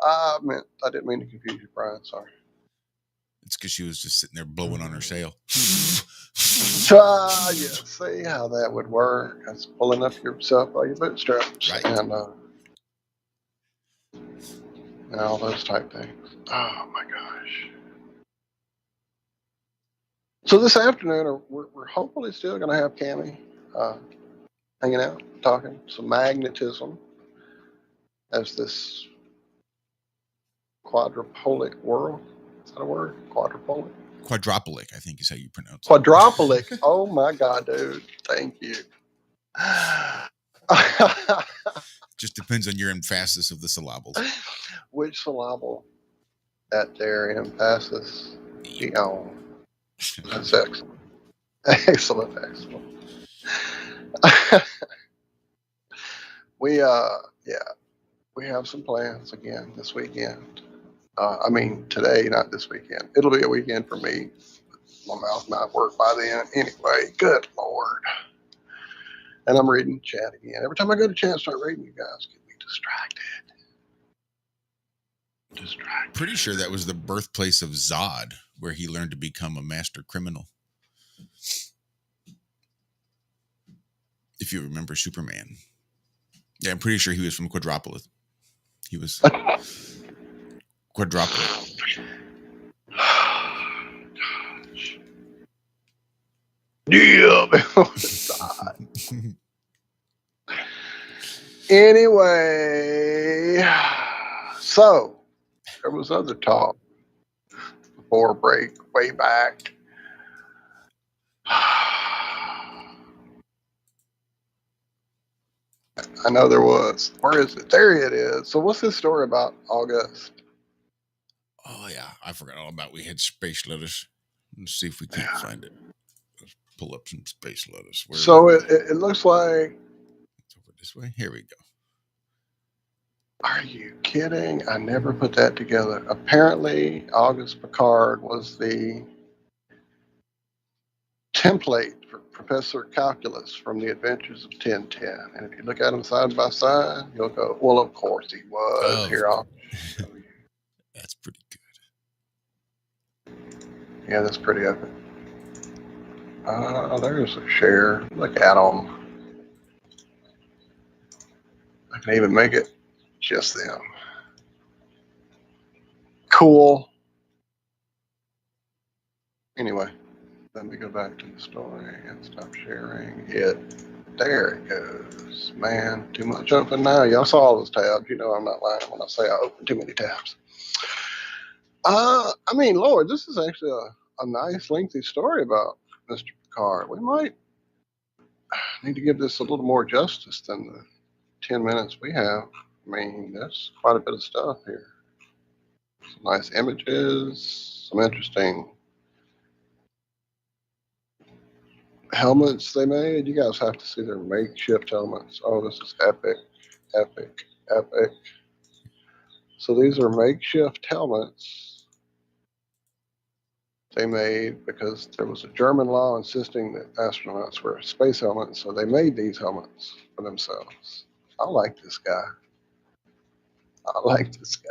I didn't mean to confuse you, Brian. Sorry. It's because she was just sitting there blowing on her sail. Yeah, see how that would work. That's pulling up yourself by your bootstraps. Right. And all those type things. Oh, my gosh. So this afternoon, we're hopefully still going to have Cammie hanging out, talking some magnetism as this quadrupolic world. Is that a word? Quadrupolic? Quadrupolic, I think is how you pronounce it. Quadrupolic. Oh, my God, dude. Thank you. Just depends on your emphasis of the syllables. Which syllable at their emphasis be on? That's excellent. Excellent. We have some plans again this weekend. Today, not this weekend. It'll be a weekend for me. My mouth might work by then anyway. Good Lord. And I'm reading chat again. Every time I go to chat and start reading, you guys get me distracted. Pretty sure that was the birthplace of Zod, where he learned to become a master criminal. If you remember Superman. Yeah, I'm pretty sure he was from Quadropolis. He was Quadropolis. Gosh. Yeah, on the side. Anyway, so there was other talk before break way back. I know there was. Where is it? There it is. So what's this story about August? Oh yeah, I forgot all about. We had space lettuce. Let's see if we can't find it. Let's pull up some space lettuce. Where So it looks like. It's over this way. Here we go. Are you kidding? I never put that together. Apparently, Auguste Piccard was the template for Professor Calculus from the Adventures of Tintin. And if you look at them side by side, you'll go, well, of course he was. Oh, Here, I'll show you. That's pretty good. Yeah, that's pretty epic. There's a share. Look at them. I can even make it just them. Cool. Anyway, let me go back to the story and stop sharing it. There it goes. Man, too much open now. Y'all saw all those tabs. You know I'm not lying when I say I open too many tabs. I mean, Lord, this is actually a nice lengthy story about Mr. Piccard. We might need to give this a little more justice than the 10 minutes we have. I mean, there's quite a bit of stuff here. Some nice images, some interesting helmets they made. You guys have to see their makeshift helmets. Oh, this is epic, epic, epic. So these are makeshift helmets they made because there was a German law insisting that astronauts wear space helmets, so they made these helmets for themselves. I like this guy. I like this guy.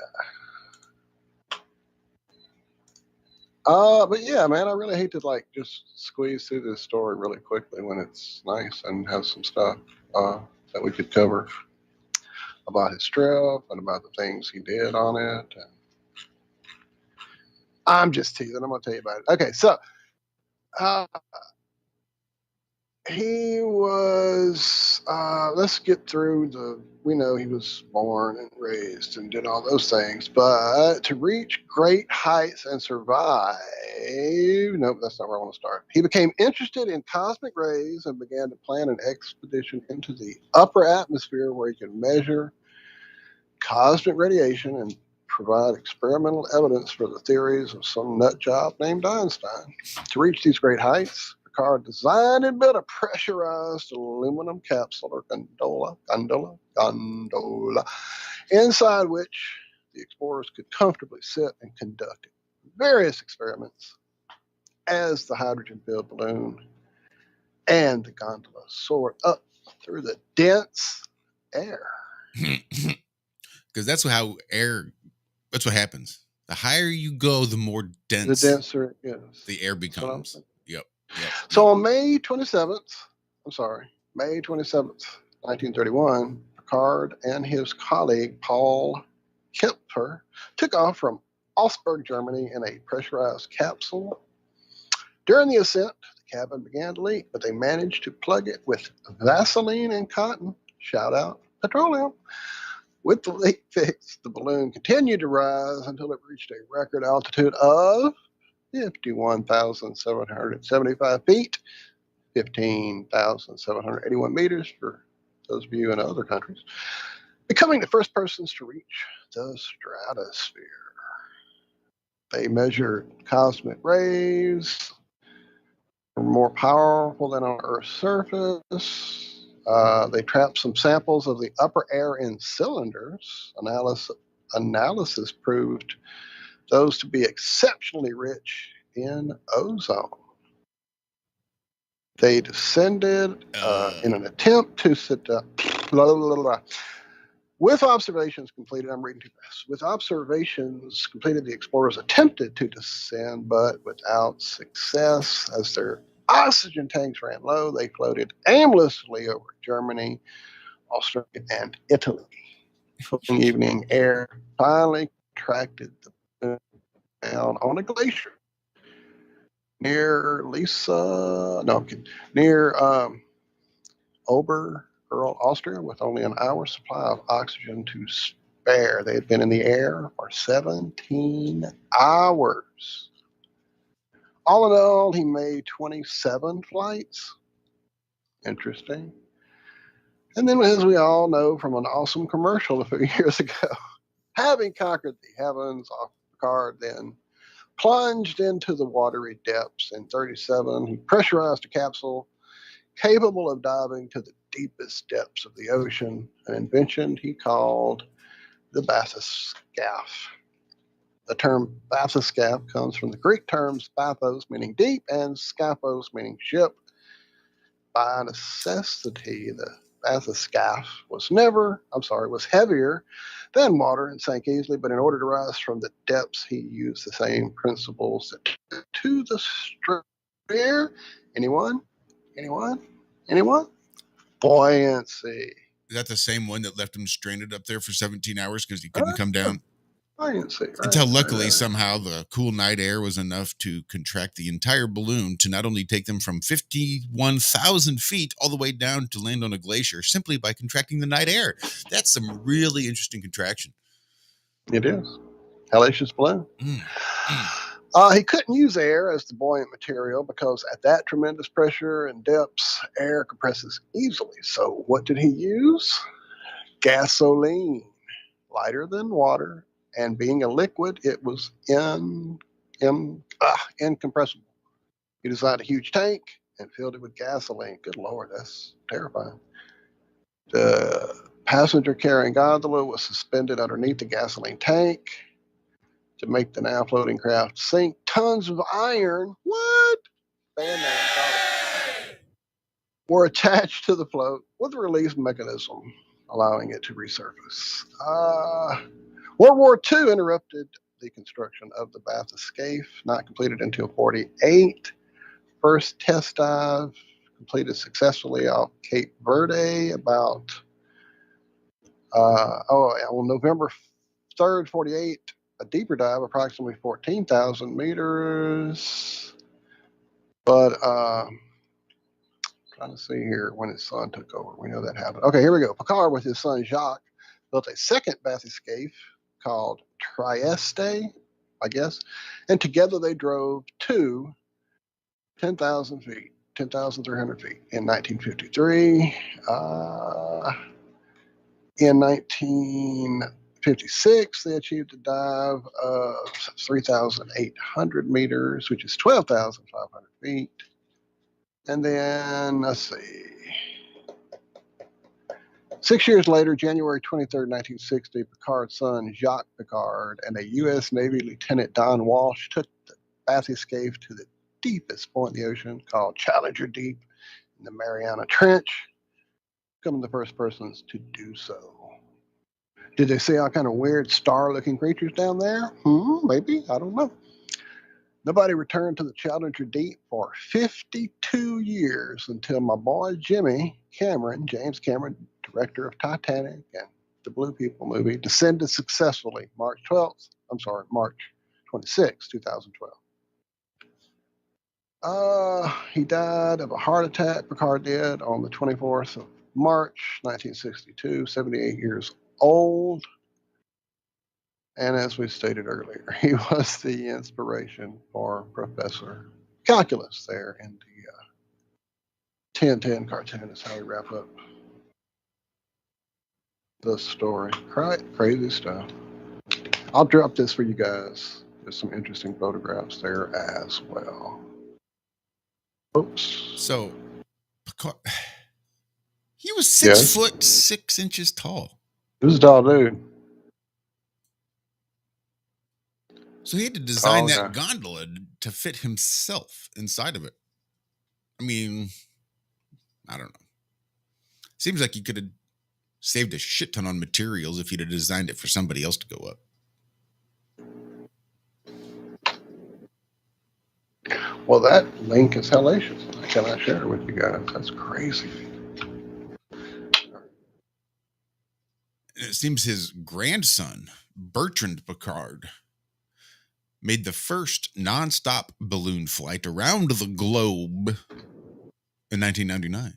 But yeah, man, I really hate to like just squeeze through this story really quickly when it's nice and has some stuff that we could cover about his trip and about the things he did on it. And I'm just teasing. I'm gonna tell you about it. Okay, so he was. Let's get through the. We know he was born and raised and did all those things, but to reach great heights and survive. Nope, that's not where I want to start. He became interested in cosmic rays and began to plan an expedition into the upper atmosphere where he could measure cosmic radiation and provide experimental evidence for the theories of some nut job named Einstein. To reach these great heights, Piccard designed and built a pressurized aluminum capsule or gondola, inside which the explorers could comfortably sit and conduct various experiments as the hydrogen-filled balloon and the gondola soared up through the dense air. Because that's how air. That's what happens. The higher you go, the more dense The denser, yes, the air becomes. Yep. So on May 27th, May 27th, 1931, Piccard and his colleague Paul Kempfer took off from Augsburg, Germany in a pressurized capsule. During the ascent, the cabin began to leak, but they managed to plug it with Vaseline and cotton. Shout out petroleum. With the leak fixed, the balloon continued to rise until it reached a record altitude of 51,775 feet, 15,781 meters for those of you in other countries, becoming the first persons to reach the stratosphere. They measured cosmic rays, more powerful than on Earth's surface. They trapped some samples of the upper air in cylinders. Analysis proved those to be exceptionally rich in ozone. They descended in an attempt to sit up. With observations completed, I'm reading too fast. With observations completed, the explorers attempted to descend, but without success. As their oxygen tanks ran low, they floated aimlessly over Germany, Australia, and Italy. Filling evening air finally attracted the balloon down on a glacier near Lisa, no, I'm kidding, near Ober, Austria, with only an hour's supply of oxygen to spare. They had been in the air for 17 hours. All in all, he made 27 flights. Interesting. And then, as we all know from an awesome commercial a few years ago, having conquered the heavens, Picard then plunged into the watery depths. In 37, he pressurized a capsule capable of diving to the deepest depths of the ocean, an invention he called the bathyscaphe. The term bathyscaphe comes from the Greek terms bathos, meaning deep, and scapos, meaning ship. By necessity, the bathyscaphe was heavier than water and sank easily, but in order to rise from the depths, he used the same principles that to the air. Anyone? Buoyancy. Is that the same one that left him stranded up there for 17 hours because he couldn't come down? Buoyancy, right? Until luckily, somehow, the cool night air was enough to contract the entire balloon to not only take them from 51,000 feet all the way down to land on a glacier simply by contracting the night air. That's some really interesting contraction. It is. Hellacious balloon. He couldn't use air as the buoyant material because at that tremendous pressure and depths, air compresses easily. So what did he use? Gasoline. Lighter than water, and being a liquid, it was incompressible. He designed a huge tank and filled it with gasoline. Good Lord, that's terrifying. The passenger carrying gondola was suspended underneath the gasoline tank to make the now floating craft sink. Tons of iron, were attached to the float with a release mechanism, allowing it to resurface. World War II interrupted the construction of the bathyscaphe, not completed until 1948. First test dive completed successfully off Cape Verde about on November 3rd, 1948. A deeper dive, approximately 14,000 meters. But trying to see here when his son took over. We know that happened. Okay, here we go. Picard with his son Jacques built a second bathyscaphe called Trieste, I guess, and together they drove to 10,000 feet, 10,300 feet in 1953. In 1956, they achieved a dive of 3,800 meters, which is 12,500 feet. And then, let's see. 6 years later, January 23rd, 1960, Picard's son, Jacques Picard, and a U.S. Navy Lieutenant Don Walsh took the bathyscaphe to the deepest point in the ocean, called Challenger Deep in the Mariana Trench, becoming the first persons to do so. Did they see all kind of weird star-looking creatures down there? Maybe. I don't know. Nobody returned to the Challenger Deep for 52 years until my boy James Cameron, director of Titanic and the Blue People movie, descended successfully March 26, 2012. He died of a heart attack, Picard did, on the 24th of March, 1962, 78 years old. And as we stated earlier, he was the inspiration for Professor Calculus there in the 1010 cartoon is how we wrap up the story. Crazy stuff. I'll drop this for you guys. There's some interesting photographs there as well. Oops. So, Picard, he was 6 foot 6 inches tall. He was a tall dude. So he had to design that gondola to fit himself inside of it. I mean, I don't know. Seems like he could have saved a shit ton on materials if he'd have designed it for somebody else to go up. Well, that link is hellacious. I cannot share it with you guys. That's crazy. It seems his grandson, Bertrand Picard, made the first nonstop balloon flight around the globe in 1999.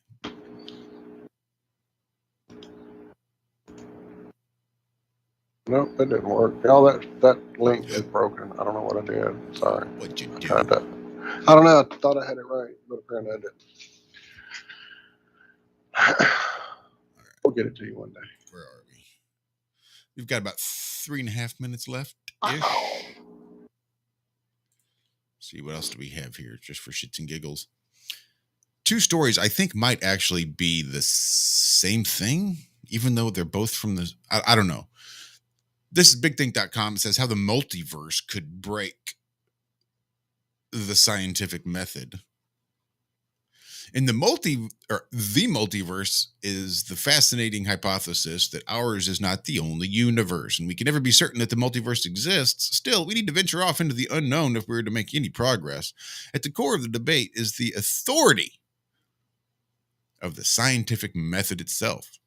Nope, that didn't work. Y'all, that link is broken. I don't know what I did. Sorry. What'd you do? I don't know. I thought I had it right, but apparently I didn't. We'll get it to you one day. Where are we? We've got about 3.5 minutes left. See, what else do we have here, just for shits and giggles? 2 stories I think might actually be the same thing, even though they're both from the... I don't know. This is bigthink.com. It says how the multiverse could break the scientific method. In the multiverse is the fascinating hypothesis that ours is not the only universe, and we can never be certain that the multiverse exists. Still, we need to venture off into the unknown if we're to make any progress. At the core of the debate is the authority of the scientific method itself.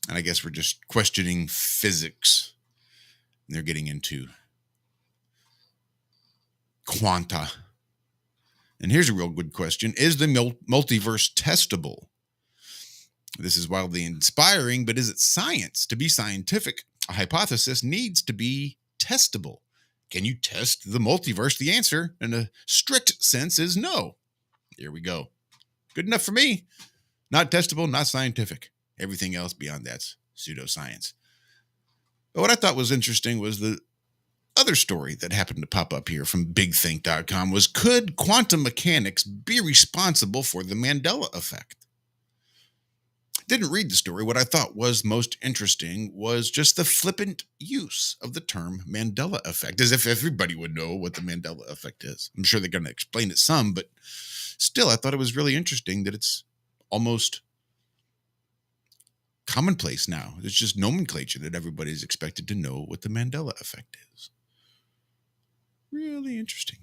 And I guess we're just questioning physics. And they're getting into quanta. And here's a real good question. Is the multiverse testable? This is wildly inspiring, but is it science? To be scientific, a hypothesis needs to be testable. Can you test the multiverse? The answer, in a strict sense, is no. Here we go. Good enough for me. Not testable, not scientific. Everything else beyond that's pseudoscience. But what I thought was interesting was the other story that happened to pop up here from bigthink.com was, could quantum mechanics be responsible for the Mandela effect? Didn't read the story. What I thought was most interesting was just the flippant use of the term Mandela effect, as if everybody would know what the Mandela effect is. I'm sure they're going to explain it some, but still, I thought it was really interesting that it's almost commonplace now. It's just nomenclature that everybody's expected to know what the Mandela effect is. Really interesting.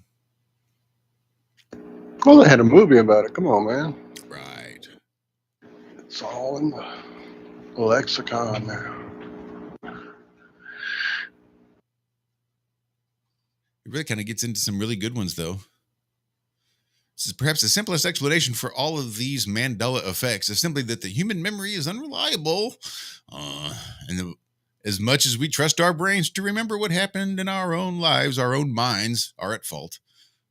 Well, they had a movie about it. Come on, man. Right. It's all in the lexicon now. It really kind of gets into some really good ones, though. This is perhaps the simplest explanation for all of these Mandela effects is simply that the human memory is unreliable. As much as we trust our brains to remember what happened in our own lives, our own minds are at fault.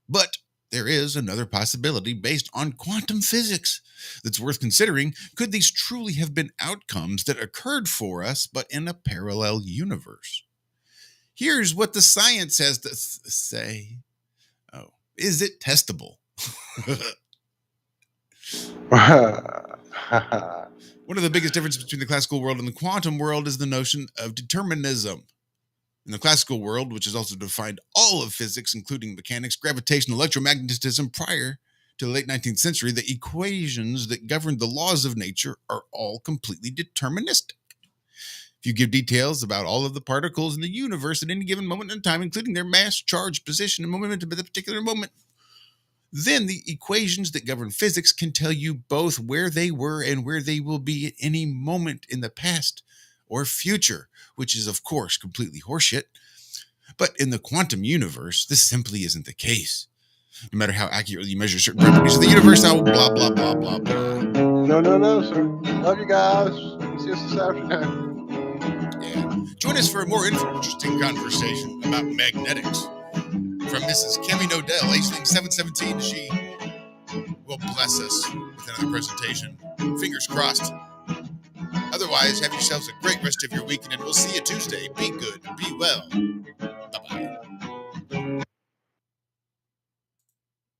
But there is another possibility based on quantum physics that's worth considering. Could these truly have been outcomes that occurred for us, but in a parallel universe? Here's what the science has to say. Oh, is it testable? One of the biggest differences between the classical world and the quantum world is the notion of determinism. In the classical world, which has also defined all of physics, including mechanics, gravitation, electromagnetism, prior to the late 19th century, the equations that govern the laws of nature are all completely deterministic. If you give details about all of the particles in the universe at any given moment in time, including their mass, charge, position, and momentum at the particular moment, then the equations that govern physics can tell you both where they were and where they will be at any moment in the past or future, which is, of course, completely horseshit. But in the quantum universe, this simply isn't the case. No matter how accurately you measure certain properties of the universe, I will blah, blah, blah, blah, blah. No, sir. Love you guys. See us this afternoon. Yeah. Join us for a more interesting conversation about magnetics. From Mrs. Kemi Nodell, Aisling 717, she will bless us with another presentation. Fingers crossed. Otherwise, have yourselves a great rest of your weekend, and we'll see you Tuesday. Be good, be well. Bye-bye.